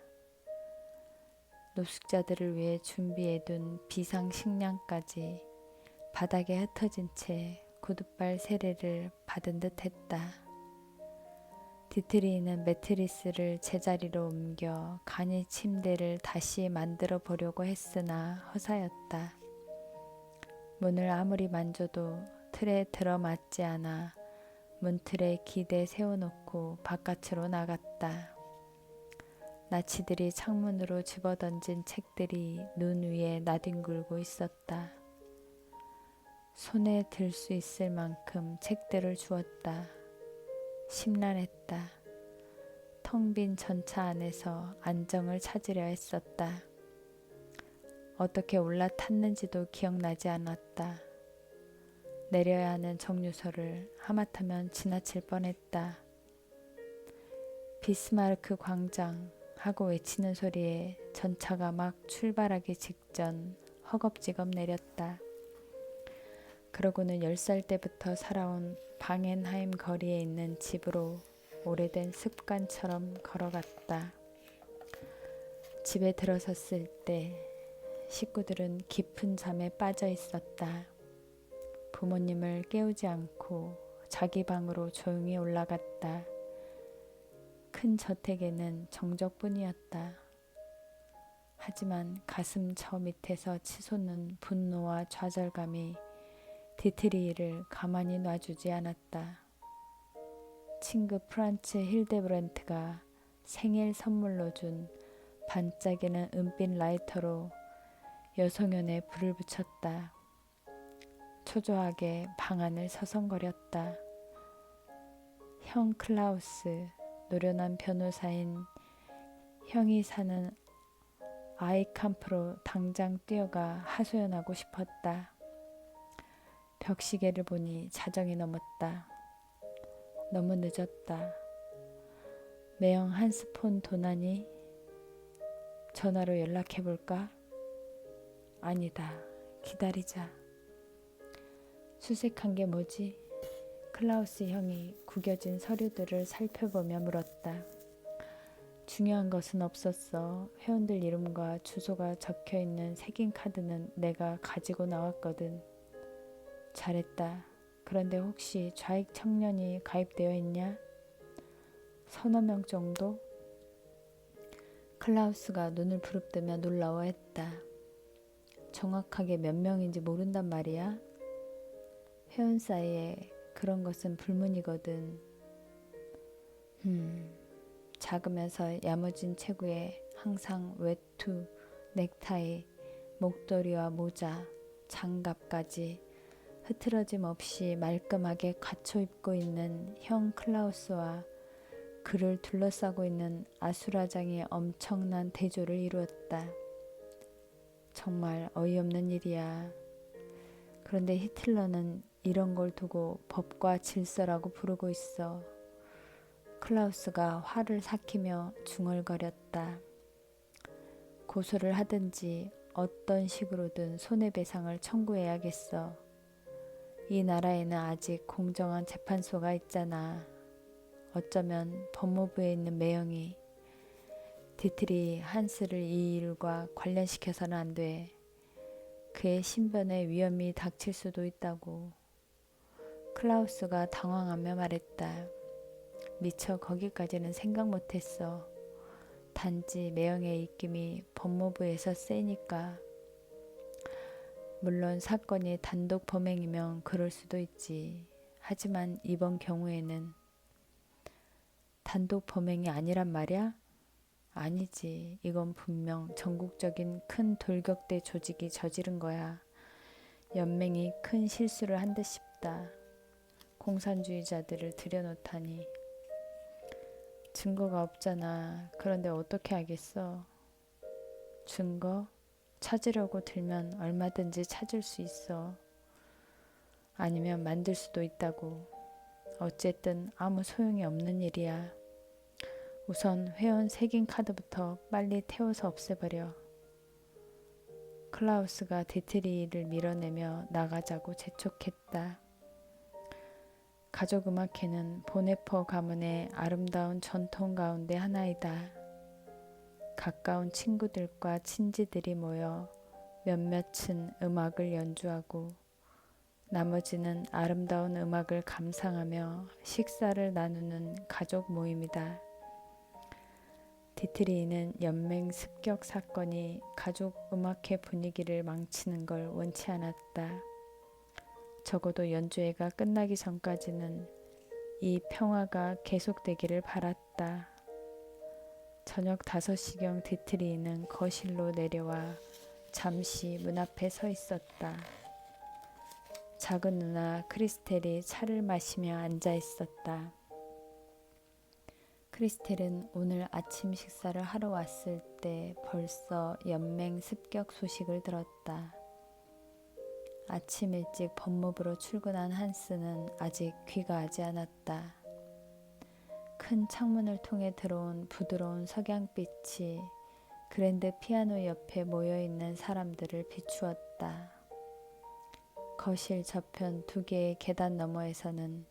노숙자들을 위해 준비해둔 비상식량까지 바닥에 흩어진 채 구둣발 세례를 받은 듯 했다. 디트리는 매트리스를 제자리로 옮겨 간이 침대를 다시 만들어 보려고 했으나 허사였다. 문을 아무리 만져도 틀에 들어맞지 않아 문틀에 기대 세워놓고 바깥으로 나갔다. 나치들이 창문으로 집어던진 책들이 눈 위에 나뒹굴고 있었다. 손에 들 수 있을 만큼 책들을 주었다. 심란했다. 텅 빈 전차 안에서 안정을 찾으려 했었다. 어떻게 올라탔는지도 기억나지 않았다. 내려야 하는 정류소를 하마터면 지나칠 뻔했다. 비스마르크 광장 하고 외치는 소리에 전차가 막 출발하기 직전 허겁지겁 내렸다. 그러고는 10살 때부터 살아온 방헨하임 거리에 있는 집으로 오래된 습관처럼 걸어갔다. 집에 들어섰을 때 식구들은 깊은 잠에 빠져 있었다. 부모님을 깨우지 않고 자기 방으로 조용히 올라갔다. 큰 저택에는 정적뿐이었다. 하지만 가슴 저 밑에서 치솟는 분노와 좌절감이 디트리히를 가만히 놔주지 않았다. 친구 프란츠 힐데브랜트가 생일 선물로 준 반짝이는 은빛 라이터로 여성연에 불을 붙였다. 초조하게 방 안을 서성거렸다. 형 클라우스, 노련한 변호사인 형이 사는 아이캄프로 당장 뛰어가 하소연하고 싶었다. 벽시계를 보니 자정이 넘었다. 너무 늦었다. 매형 한스폰 도나니? 전화로 연락해볼까? 아니다. 기다리자. 수색한 게 뭐지? 클라우스 형이 구겨진 서류들을 살펴보며 물었다. 중요한 것은 없었어. 회원들 이름과 주소가 적혀 있는 색인 카드는 내가 가지고 나왔거든. 잘했다. 그런데 혹시 좌익 청년이 가입되어 있냐? 서너 명 정도? 클라우스가 눈을 부릅뜨며 놀라워했다. 정확하게 몇 명인지 모른단 말이야? 회원 사이에 그런 것은 불문이거든. 작으면서 야무진 체구에 항상 외투, 넥타이, 목도리와 모자, 장갑까지 흐트러짐 없이 말끔하게 갖춰 입고 있는 형 클라우스와 그를 둘러싸고 있는 아수라장이 엄청난 대조를 이루었다. 정말 어이없는 일이야. 그런데 히틀러는 이런 걸 두고 법과 질서라고 부르고 있어. 클라우스가 화를 삭히며 중얼거렸다. 고소를 하든지 어떤 식으로든 손해배상을 청구해야겠어. 이 나라에는 아직 공정한 재판소가 있잖아. 어쩌면 법무부에 있는 매형이 디트리 한스를 이 일과 관련시켜서는 안 돼. 그의 신변에 위험이 닥칠 수도 있다고. 클라우스가 당황하며 말했다. 미처 거기까지는 생각 못했어. 단지 매형의 입김이 법무부에서 세니까. 물론 사건이 단독 범행이면 그럴 수도 있지. 하지만 이번 경우에는 단독 범행이 아니란 말이야? 아니지. 이건 분명 전국적인 큰 돌격대 조직이 저지른 거야. 연맹이 큰 실수를 한 듯 싶다. 공산주의자들을 들여놓다니. 증거가 없잖아. 그런데 어떻게 하겠어? 증거? 찾으려고 들면 얼마든지 찾을 수 있어. 아니면 만들 수도 있다고. 어쨌든 아무 소용이 없는 일이야. 우선 회원 색인 카드부터 빨리 태워서 없애버려. 클라우스가 디트리를 밀어내며 나가자고 재촉했다. 가족음악회는 보네퍼 가문의 아름다운 전통 가운데 하나이다. 가까운 친구들과 친지들이 모여 몇몇은 음악을 연주하고 나머지는 아름다운 음악을 감상하며 식사를 나누는 가족 모임이다. 디트리는 연맹 습격 사건이 가족 음악회 분위기를 망치는 걸 원치 않았다. 적어도 연주회가 끝나기 전까지는 이 평화가 계속되기를 바랐다. 저녁 5시경 디트리는 거실로 내려와 잠시 문 앞에 서 있었다. 작은 누나 크리스텔이 차를 마시며 앉아 있었다. 크리스텔은 오늘 아침 식사를 하러 왔을 때 벌써 연맹 습격 소식을 들었다. 아침 일찍 법무부로 출근한 한스는 아직 귀가하지 않았다. 큰 창문을 통해 들어온 부드러운 석양빛이 그랜드 피아노 옆에 모여있는 사람들을 비추었다. 거실 저편 2개의 계단 너머에서는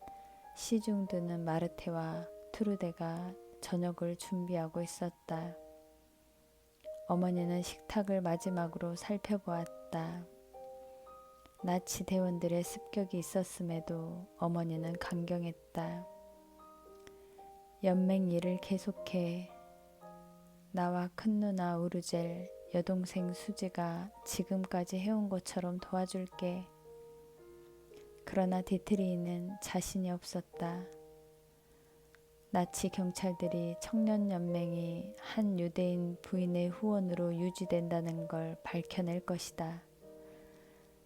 시중 드는 마르테와 트루데가 저녁을 준비하고 있었다. 어머니는 식탁을 마지막으로 살펴보았다. 나치 대원들의 습격이 있었음에도 어머니는 강경했다. 연맹 일을 계속해. 나와 큰 누나 우르젤, 여동생 수지가 지금까지 해온 것처럼 도와줄게. 그러나 디트리는 자신이 없었다. 나치 경찰들이 청년연맹이 한 유대인 부인의 후원으로 유지된다는 걸 밝혀낼 것이다.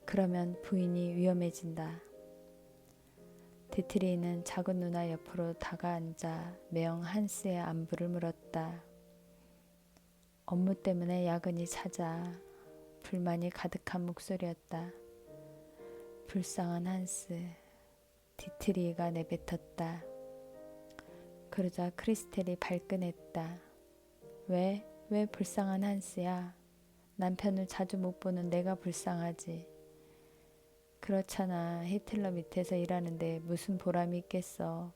그러면 부인이 위험해진다. 디트리는 작은 누나 옆으로 다가앉아 매형 한스의 안부를 물었다. 업무 때문에 야근이 잦아. 불만이 가득한 목소리였다. 불쌍한 한스. 디트리가 내뱉었다. 그러자 크리스텔이 발끈했다. 왜 불쌍한 한스야? 남편을 자주 못 보는 내가 불쌍하지. 그렇잖아. 히틀러 밑에서 일하는데 무슨 보람이 있겠어.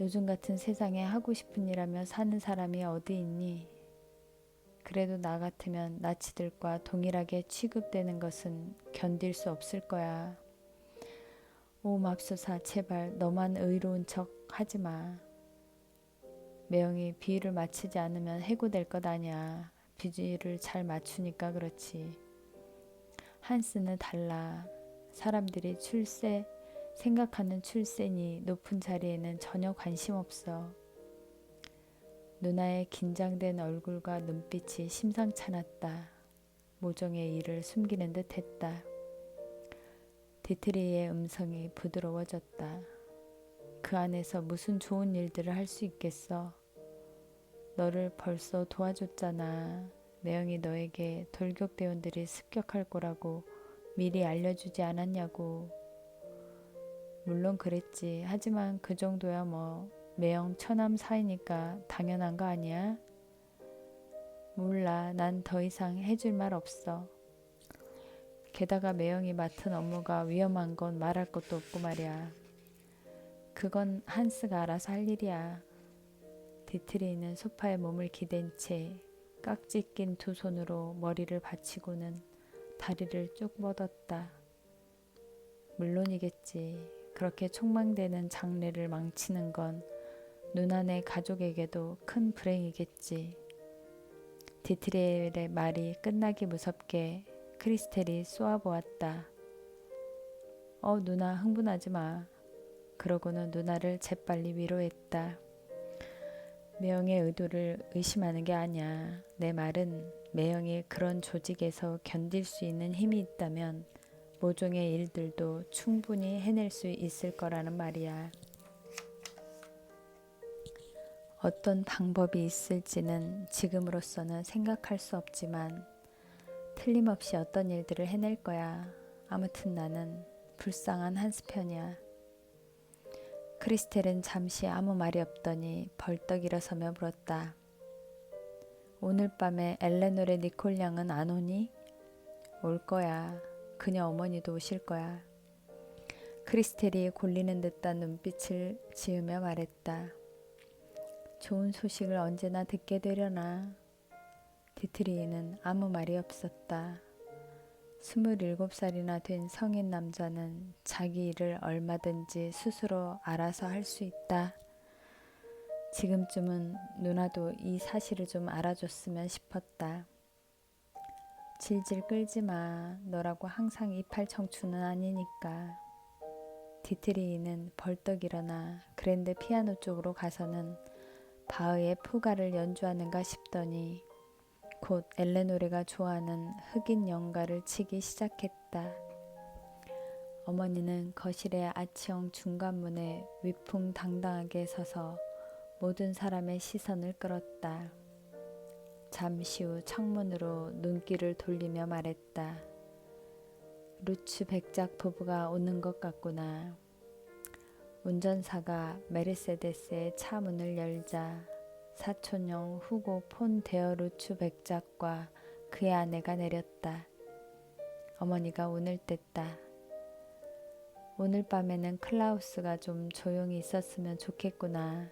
요즘 같은 세상에 하고 싶은 일 하며 사는 사람이 어디 있니? 그래도 나 같으면 나치들과 동일하게 취급되는 것은 견딜 수 없을 거야. 오 맙소사 제발 너만 의로운 척 하지 마. 매형이 비위를 맞추지 않으면 해고될 것 아니야. 비위를 잘 맞추니까 그렇지. 한스는 달라. 사람들이 생각하는 출세니 높은 자리에는 전혀 관심 없어. 누나의 긴장된 얼굴과 눈빛이 심상찮았다. 모종의 일을 숨기는 듯 했다. 디트리의 음성이 부드러워졌다. 그 안에서 무슨 좋은 일들을 할 수 있겠어. 너를 벌써 도와줬잖아. 매형이 너에게 돌격대원들이 습격할 거라고 미리 알려주지 않았냐고. 물론 그랬지. 하지만 그 정도야 뭐. 매형 처남 사이니까 당연한 거 아니야? 몰라. 난 더 이상 해줄 말 없어. 게다가 매형이 맡은 업무가 위험한 건 말할 것도 없고 말이야. 그건 한스가 알아서 할 일이야. 디트리는 소파에 몸을 기댄 채 깍지 낀 두 손으로 머리를 받치고는 다리를 쭉 뻗었다. 물론이겠지. 그렇게 촉망되는 장래를 망치는 건 누나네 가족에게도 큰 불행이겠지. 디트리의 말이 끝나기 무섭게 크리스텔이 쏘아보았다. 누나 흥분하지 마. 그러고는 누나를 재빨리 위로했다. 매형의 의도를 의심하는 게 아니야. 내 말은 매형이 그런 조직에서 견딜 수 있는 힘이 있다면 모종의 일들도 충분히 해낼 수 있을 거라는 말이야. 어떤 방법이 있을지는 지금으로서는 생각할 수 없지만 틀림없이 어떤 일들을 해낼 거야. 아무튼 나는 불쌍한 한스 편이야. 크리스텔은 잠시 아무 말이 없더니 벌떡 일어서며 물었다. 오늘 밤에 엘레노레 니콜 양은 안 오니? 올 거야. 그녀 어머니도 오실 거야. 크리스텔이 골리는 듯한 눈빛을 지으며 말했다. 좋은 소식을 언제나 듣게 되려나. 디트리는 아무 말이 없었다. 27살이나 된 성인 남자는 자기 일을 얼마든지 스스로 알아서 할 수 있다. 지금쯤은 누나도 이 사실을 좀 알아줬으면 싶었다. 질질 끌지 마. 너라고 항상 이팔 청춘은 아니니까. 디트리는 벌떡 일어나 그랜드 피아노 쪽으로 가서는 바흐의 푸가를 연주하는가 싶더니 곧 엘레노레가 좋아하는 흑인 연가를 치기 시작했다. 어머니는 거실의 아치형 중간문에 위풍당당하게 서서 모든 사람의 시선을 끌었다. 잠시 후 창문으로 눈길을 돌리며 말했다. 루츠 백작 부부가 오는 것 같구나. 운전사가 메르세데스의 차 문을 열자 사촌형 후고 폰 데어루츠 백작과 그의 아내가 내렸다. 어머니가 운을 뗐다. 오늘 밤에는 클라우스가 좀 조용히 있었으면 좋겠구나.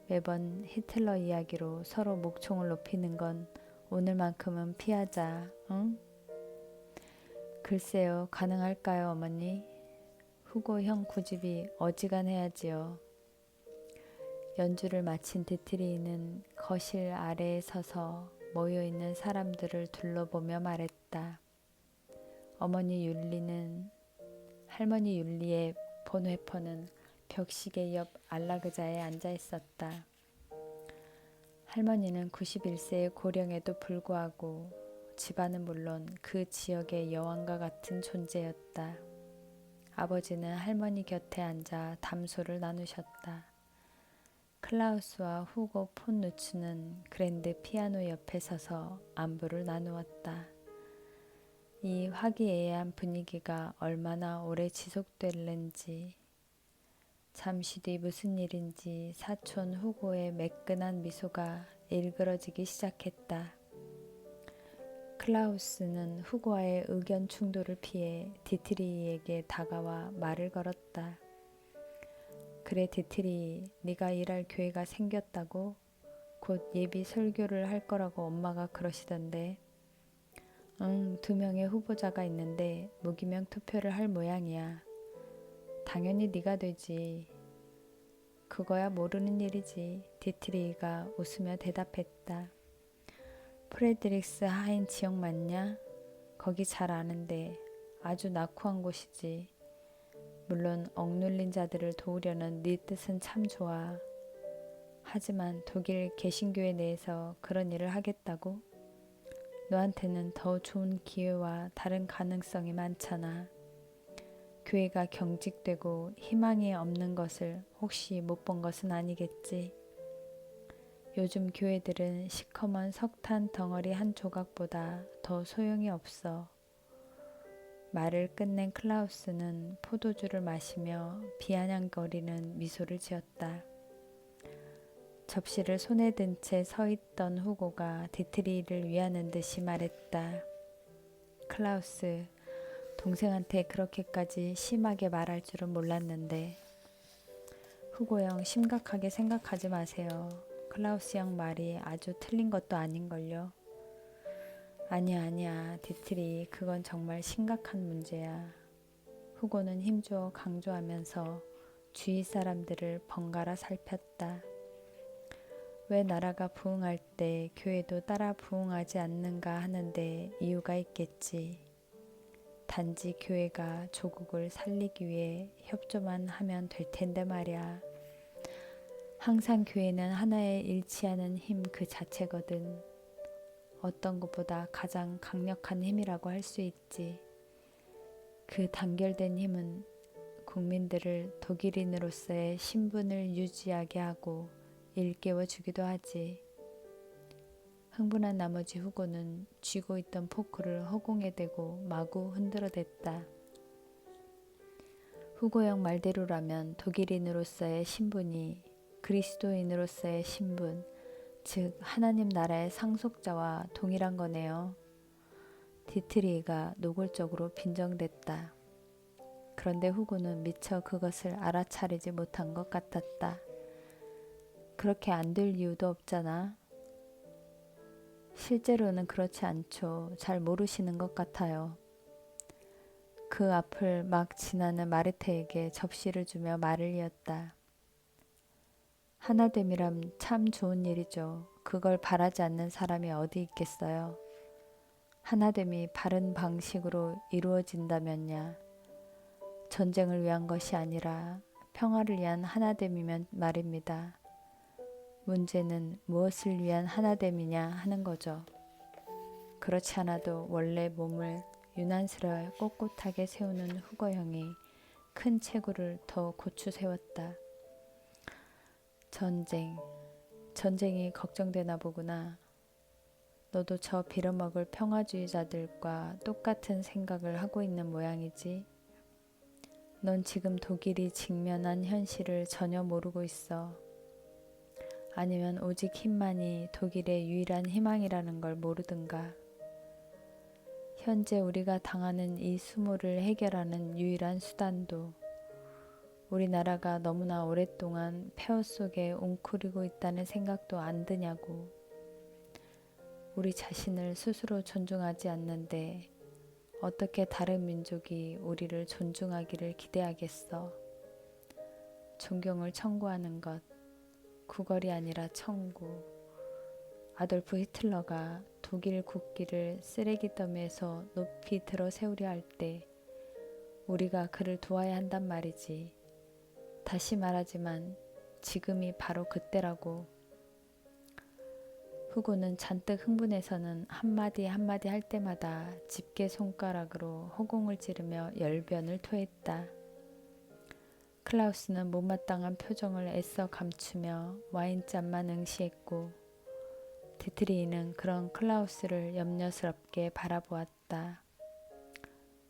매번 히틀러 이야기로 서로 목청을 높이는 건 오늘만큼은 피하자, 응? 글쎄요, 가능할까요, 어머니? 후고 형 고집이 어지간해야지요. 연주를 마친 디트리는 거실 아래에 서서 모여있는 사람들을 둘러보며 말했다. 할머니 율리의 본회퍼는 벽시계 옆 안락의자에 앉아 있었다. 할머니는 91세의 고령에도 불구하고 집안은 물론 그 지역의 여왕과 같은 존재였다. 아버지는 할머니 곁에 앉아 담소를 나누셨다. 클라우스와 후고 폰 누츠는 그랜드 피아노 옆에 서서 안부를 나누었다. 이 화기애애한 분위기가 얼마나 오래 지속될는지, 잠시 뒤 무슨 일인지 사촌 후고의 매끈한 미소가 일그러지기 시작했다. 클라우스는 후고와의 의견 충돌을 피해 디트리에게 다가와 말을 걸었다. 그래 디트리, 네가 일할 교회가 생겼다고? 곧 예비 설교를 할 거라고 엄마가 그러시던데. 응, 2명의 후보자가 있는데 무기명 투표를 할 모양이야. 당연히 네가 되지. 그거야 모르는 일이지. 디트리가 웃으며 대답했다. 프레드릭스 하인 지역 맞냐? 거기 잘 아는데 아주 낙후한 곳이지. 물론 억눌린 자들을 도우려는 네 뜻은 참 좋아. 하지만 독일 개신교회 내에서 그런 일을 하겠다고? 너한테는 더 좋은 기회와 다른 가능성이 많잖아. 교회가 경직되고 희망이 없는 것을 혹시 못 본 것은 아니겠지. 요즘 교회들은 시커먼 석탄 덩어리 한 조각보다 더 소용이 없어. 말을 끝낸 클라우스는 포도주를 마시며 비아냥거리는 미소를 지었다. 접시를 손에 든 채 서 있던 후고가 디트리를 위하는 듯이 말했다. 클라우스, 동생한테 그렇게까지 심하게 말할 줄은 몰랐는데. 후고 형, 심각하게 생각하지 마세요. 클라우스 형 말이 아주 틀린 것도 아닌걸요. 아니야, 디트리, 그건 정말 심각한 문제야. 후고는 힘주어 강조하면서 주위 사람들을 번갈아 살폈다. 왜 나라가 부흥할 때 교회도 따라 부흥하지 않는가 하는데 이유가 있겠지. 단지 교회가 조국을 살리기 위해 협조만 하면 될 텐데 말이야. 항상 교회는 하나의 일치하는 힘 그 자체거든. 어떤 것보다 가장 강력한 힘이라고 할 수 있지. 그 단결된 힘은 국민들을 독일인으로서의 신분을 유지하게 하고 일깨워 주기도 하지. 흥분한 나머지 후고는 쥐고 있던 포크를 허공에 대고 마구 흔들어댔다. 후고 형 말대로라면 독일인으로서의 신분이 그리스도인으로서의 신분, 즉 하나님 나라의 상속자와 동일한 거네요. 디트리가 노골적으로 빈정댔다. 그런데 후고는 미처 그것을 알아차리지 못한 것 같았다. 그렇게 안 될 이유도 없잖아. 실제로는 그렇지 않죠. 잘 모르시는 것 같아요. 그 앞을 막 지나는 마르테에게 접시를 주며 말을 이었다. 하나됨이란 참 좋은 일이죠. 그걸 바라지 않는 사람이 어디 있겠어요. 하나됨이 바른 방식으로 이루어진다면야. 전쟁을 위한 것이 아니라 평화를 위한 하나됨이면 말입니다. 문제는 무엇을 위한 하나됨이냐 하는 거죠. 그렇지 않아도 원래 몸을 유난스레 꼿꼿하게 세우는 후거형이 큰 체구를 더 고추 세웠다. 전쟁이 걱정되나 보구나. 너도 저 빌어먹을 평화주의자들과 똑같은 생각을 하고 있는 모양이지. 넌 지금 독일이 직면한 현실을 전혀 모르고 있어. 아니면 오직 힘만이 독일의 유일한 희망이라는 걸 모르든가. 현재 우리가 당하는 이 수모를 해결하는 유일한 수단도 우리나라가 너무나 오랫동안 폐허 속에 웅크리고 있다는 생각도 안 드냐고. 우리 자신을 스스로 존중하지 않는데 어떻게 다른 민족이 우리를 존중하기를 기대하겠어. 존경을 청구하는 것, 구걸이 아니라 청구. 아돌프 히틀러가 독일 국기를 쓰레기 더미에서 높이 들어 세우려 할 때 우리가 그를 도와야 한단 말이지. 다시 말하지만 지금이 바로 그때라고. 후고는 잔뜩 흥분해서는 한마디 한마디 할 때마다 집게 손가락으로 허공을 찌르며 열변을 토했다. 클라우스는 못마땅한 표정을 애써 감추며 와인잔만 응시했고 디트리히는 그런 클라우스를 염려스럽게 바라보았다.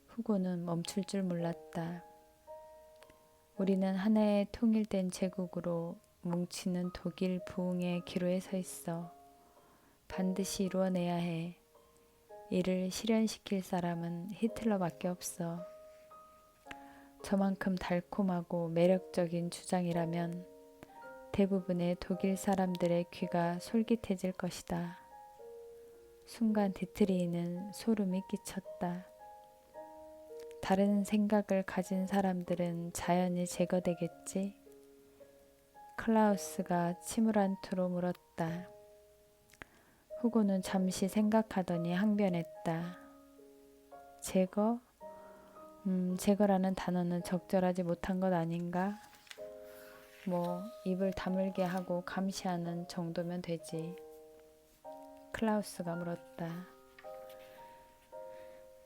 후고는 멈출 줄 몰랐다. 우리는 하나의 통일된 제국으로 뭉치는 독일 부흥의 기로에 서 있어. 반드시 이루어내야 해. 이를 실현시킬 사람은 히틀러밖에 없어. 저만큼 달콤하고 매력적인 주장이라면 대부분의 독일 사람들의 귀가 솔깃해질 것이다. 순간 디트리히는 소름이 끼쳤다. 다른 생각을 가진 사람들은 자연히 제거되겠지? 클라우스가 침울한 투로 물었다. 후고는 잠시 생각하더니 항변했다. 제거? 제거라는 단어는 적절하지 못한 것 아닌가? 입을 다물게 하고 감시하는 정도면 되지. 클라우스가 물었다.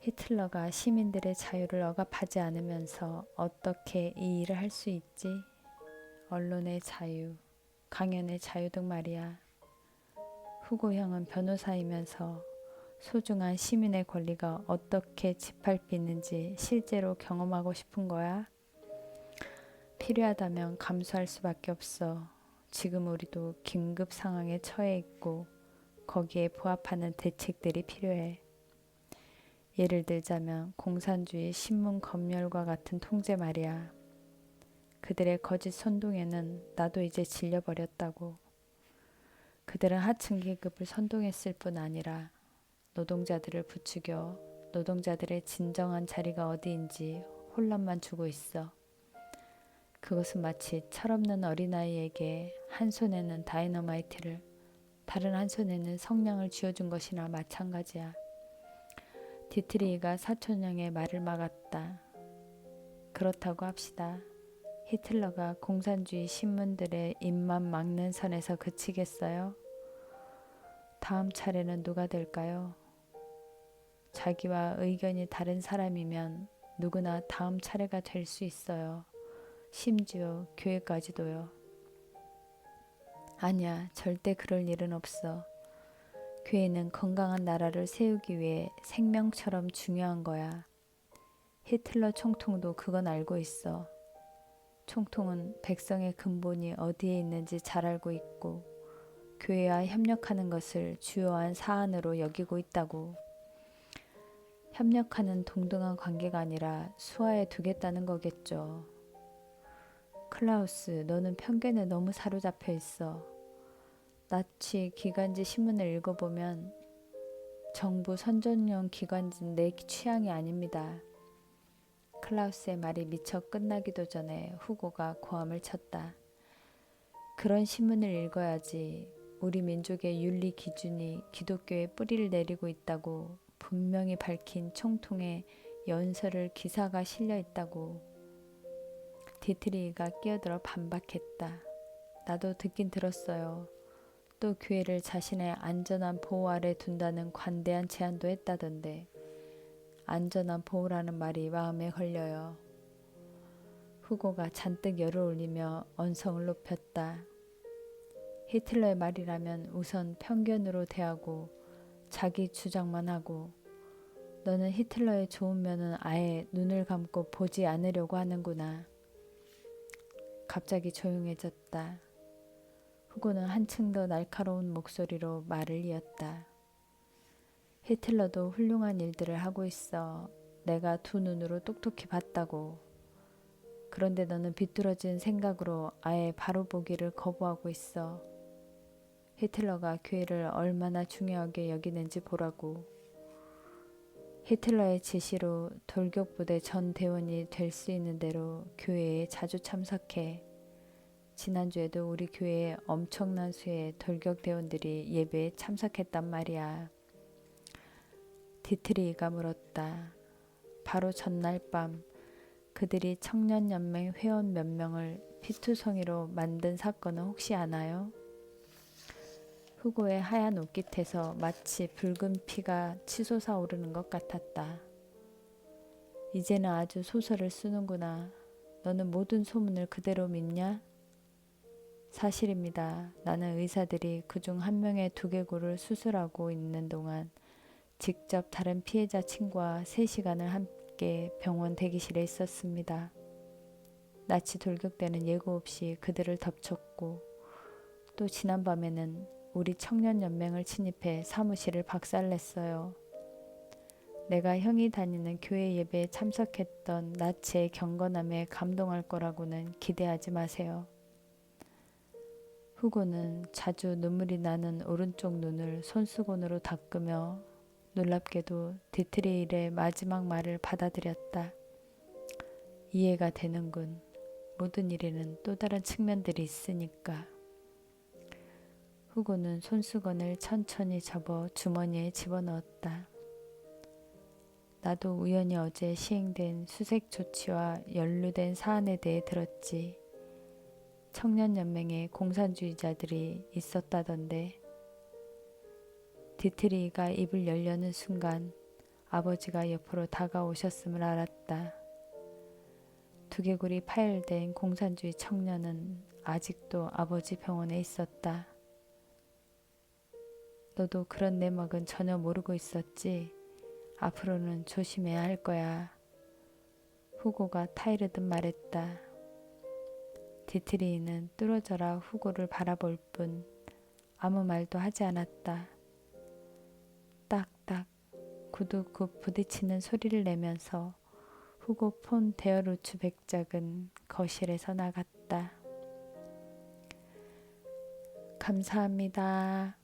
히틀러가 시민들의 자유를 억압하지 않으면서 어떻게 이 일을 할 수 있지? 언론의 자유, 강연의 자유 등 말이야. 후고 형은 변호사이면서 소중한 시민의 권리가 어떻게 짓밟히는지 실제로 경험하고 싶은 거야? 필요하다면 감수할 수밖에 없어. 지금 우리도 긴급 상황에 처해 있고 거기에 부합하는 대책들이 필요해. 예를 들자면 공산주의 신문 검열과 같은 통제 말이야. 그들의 거짓 선동에는 나도 이제 질려버렸다고. 그들은 하층 계급을 선동했을 뿐 아니라 노동자들을 부추겨 노동자들의 진정한 자리가 어디인지 혼란만 주고 있어. 그것은 마치 철없는 어린아이에게 한 손에는 다이너마이트를 다른 한 손에는 성냥을 쥐어준 것이나 마찬가지야. 디트리히가 사촌형의 말을 막았다. 그렇다고 합시다. 히틀러가 공산주의 신문들의 입만 막는 선에서 그치겠어요? 다음 차례는 누가 될까요? 자기와 의견이 다른 사람이면 누구나 다음 차례가 될 수 있어요. 심지어 교회까지도요. 아니야, 절대 그럴 일은 없어. 교회는 건강한 나라를 세우기 위해 생명처럼 중요한 거야. 히틀러 총통도 그건 알고 있어. 총통은 백성의 근본이 어디에 있는지 잘 알고 있고 교회와 협력하는 것을 주요한 사안으로 여기고 있다고. 협력하는 동등한 관계가 아니라 수하에 두겠다는 거겠죠. 클라우스, 너는 편견에 너무 사로잡혀 있어. 나치 기관지 신문을 읽어보면 정부 선전용 기관지는 내 취향이 아닙니다. 클라우스의 말이 미처 끝나기도 전에 후고가 고함을 쳤다. 그런 신문을 읽어야지. 우리 민족의 윤리 기준이 기독교에 뿌리를 내리고 있다고 분명히 밝힌 총통의 연설을 기사가 실려 있다고. 디트리히가 끼어들어 반박했다. 나도 듣긴 들었어요. 또 교회를 자신의 안전한 보호 아래 둔다는 관대한 제안도 했다던데. 안전한 보호라는 말이 마음에 걸려요. 후고가 잔뜩 열을 올리며 언성을 높였다. 히틀러의 말이라면 우선 편견으로 대하고 자기 주장만 하고 너는 히틀러의 좋은 면은 아예 눈을 감고 보지 않으려고 하는구나. 갑자기 조용해졌다. 후고는 한층 더 날카로운 목소리로 말을 이었다. 히틀러도 훌륭한 일들을 하고 있어. 내가 두 눈으로 똑똑히 봤다고. 그런데 너는 비뚤어진 생각으로 아예 바로 보기를 거부하고 있어. 히틀러가 교회를 얼마나 중요하게 여기는지 보라고. 히틀러의 지시로 돌격부대 전 대원이 될 수 있는 대로 교회에 자주 참석해. 지난주에도 우리 교회에 엄청난 수의 돌격 대원들이 예배에 참석했단 말이야. 디트리히가 물었다. 바로 전날 밤 그들이 청년연맹 회원 몇 명을 피투성이로 만든 사건은 혹시 아나요? 후고의 하얀 옷깃에서 마치 붉은 피가 치솟아 오르는 것 같았다. 이제는 아주 소설을 쓰는구나. 너는 모든 소문을 그대로 믿냐? 사실입니다. 나는 의사들이 그중 한 명의 두개골을 수술하고 있는 동안 직접 다른 피해자 친구와 3시간을 함께 병원 대기실에 있었습니다. 나치 돌격대는 예고 없이 그들을 덮쳤고 또 지난밤에는 우리 청년연맹을 침입해 사무실을 박살냈어요. 내가 형이 다니는 교회 예배에 참석했던 나치의 경건함에 감동할 거라고는 기대하지 마세요. 후고는 자주 눈물이 나는 오른쪽 눈을 손수건으로 닦으며 놀랍게도 디트레일의 마지막 말을 받아들였다. 이해가 되는군. 모든 일에는 또 다른 측면들이 있으니까. 후고는 손수건을 천천히 접어 주머니에 집어넣었다. 나도 우연히 어제 시행된 수색 조치와 연루된 사안에 대해 들었지. 청년연맹에 공산주의자들이 있었다던데. 디트리가 입을 열려는 순간 아버지가 옆으로 다가오셨음을 알았다. 두개골이 파열된 공산주의 청년은 아직도 아버지 병원에 있었다. 너도 그런 내막은 전혀 모르고 있었지. 앞으로는 조심해야 할 거야. 후고가 타이르듯 말했다. 디트리는 뚫어져라 후고를 바라볼 뿐 아무 말도 하지 않았다. 딱딱 구두 굽 부딪히는 소리를 내면서 후고 폰 데어루츠 백작은 거실에서 나갔다. 감사합니다.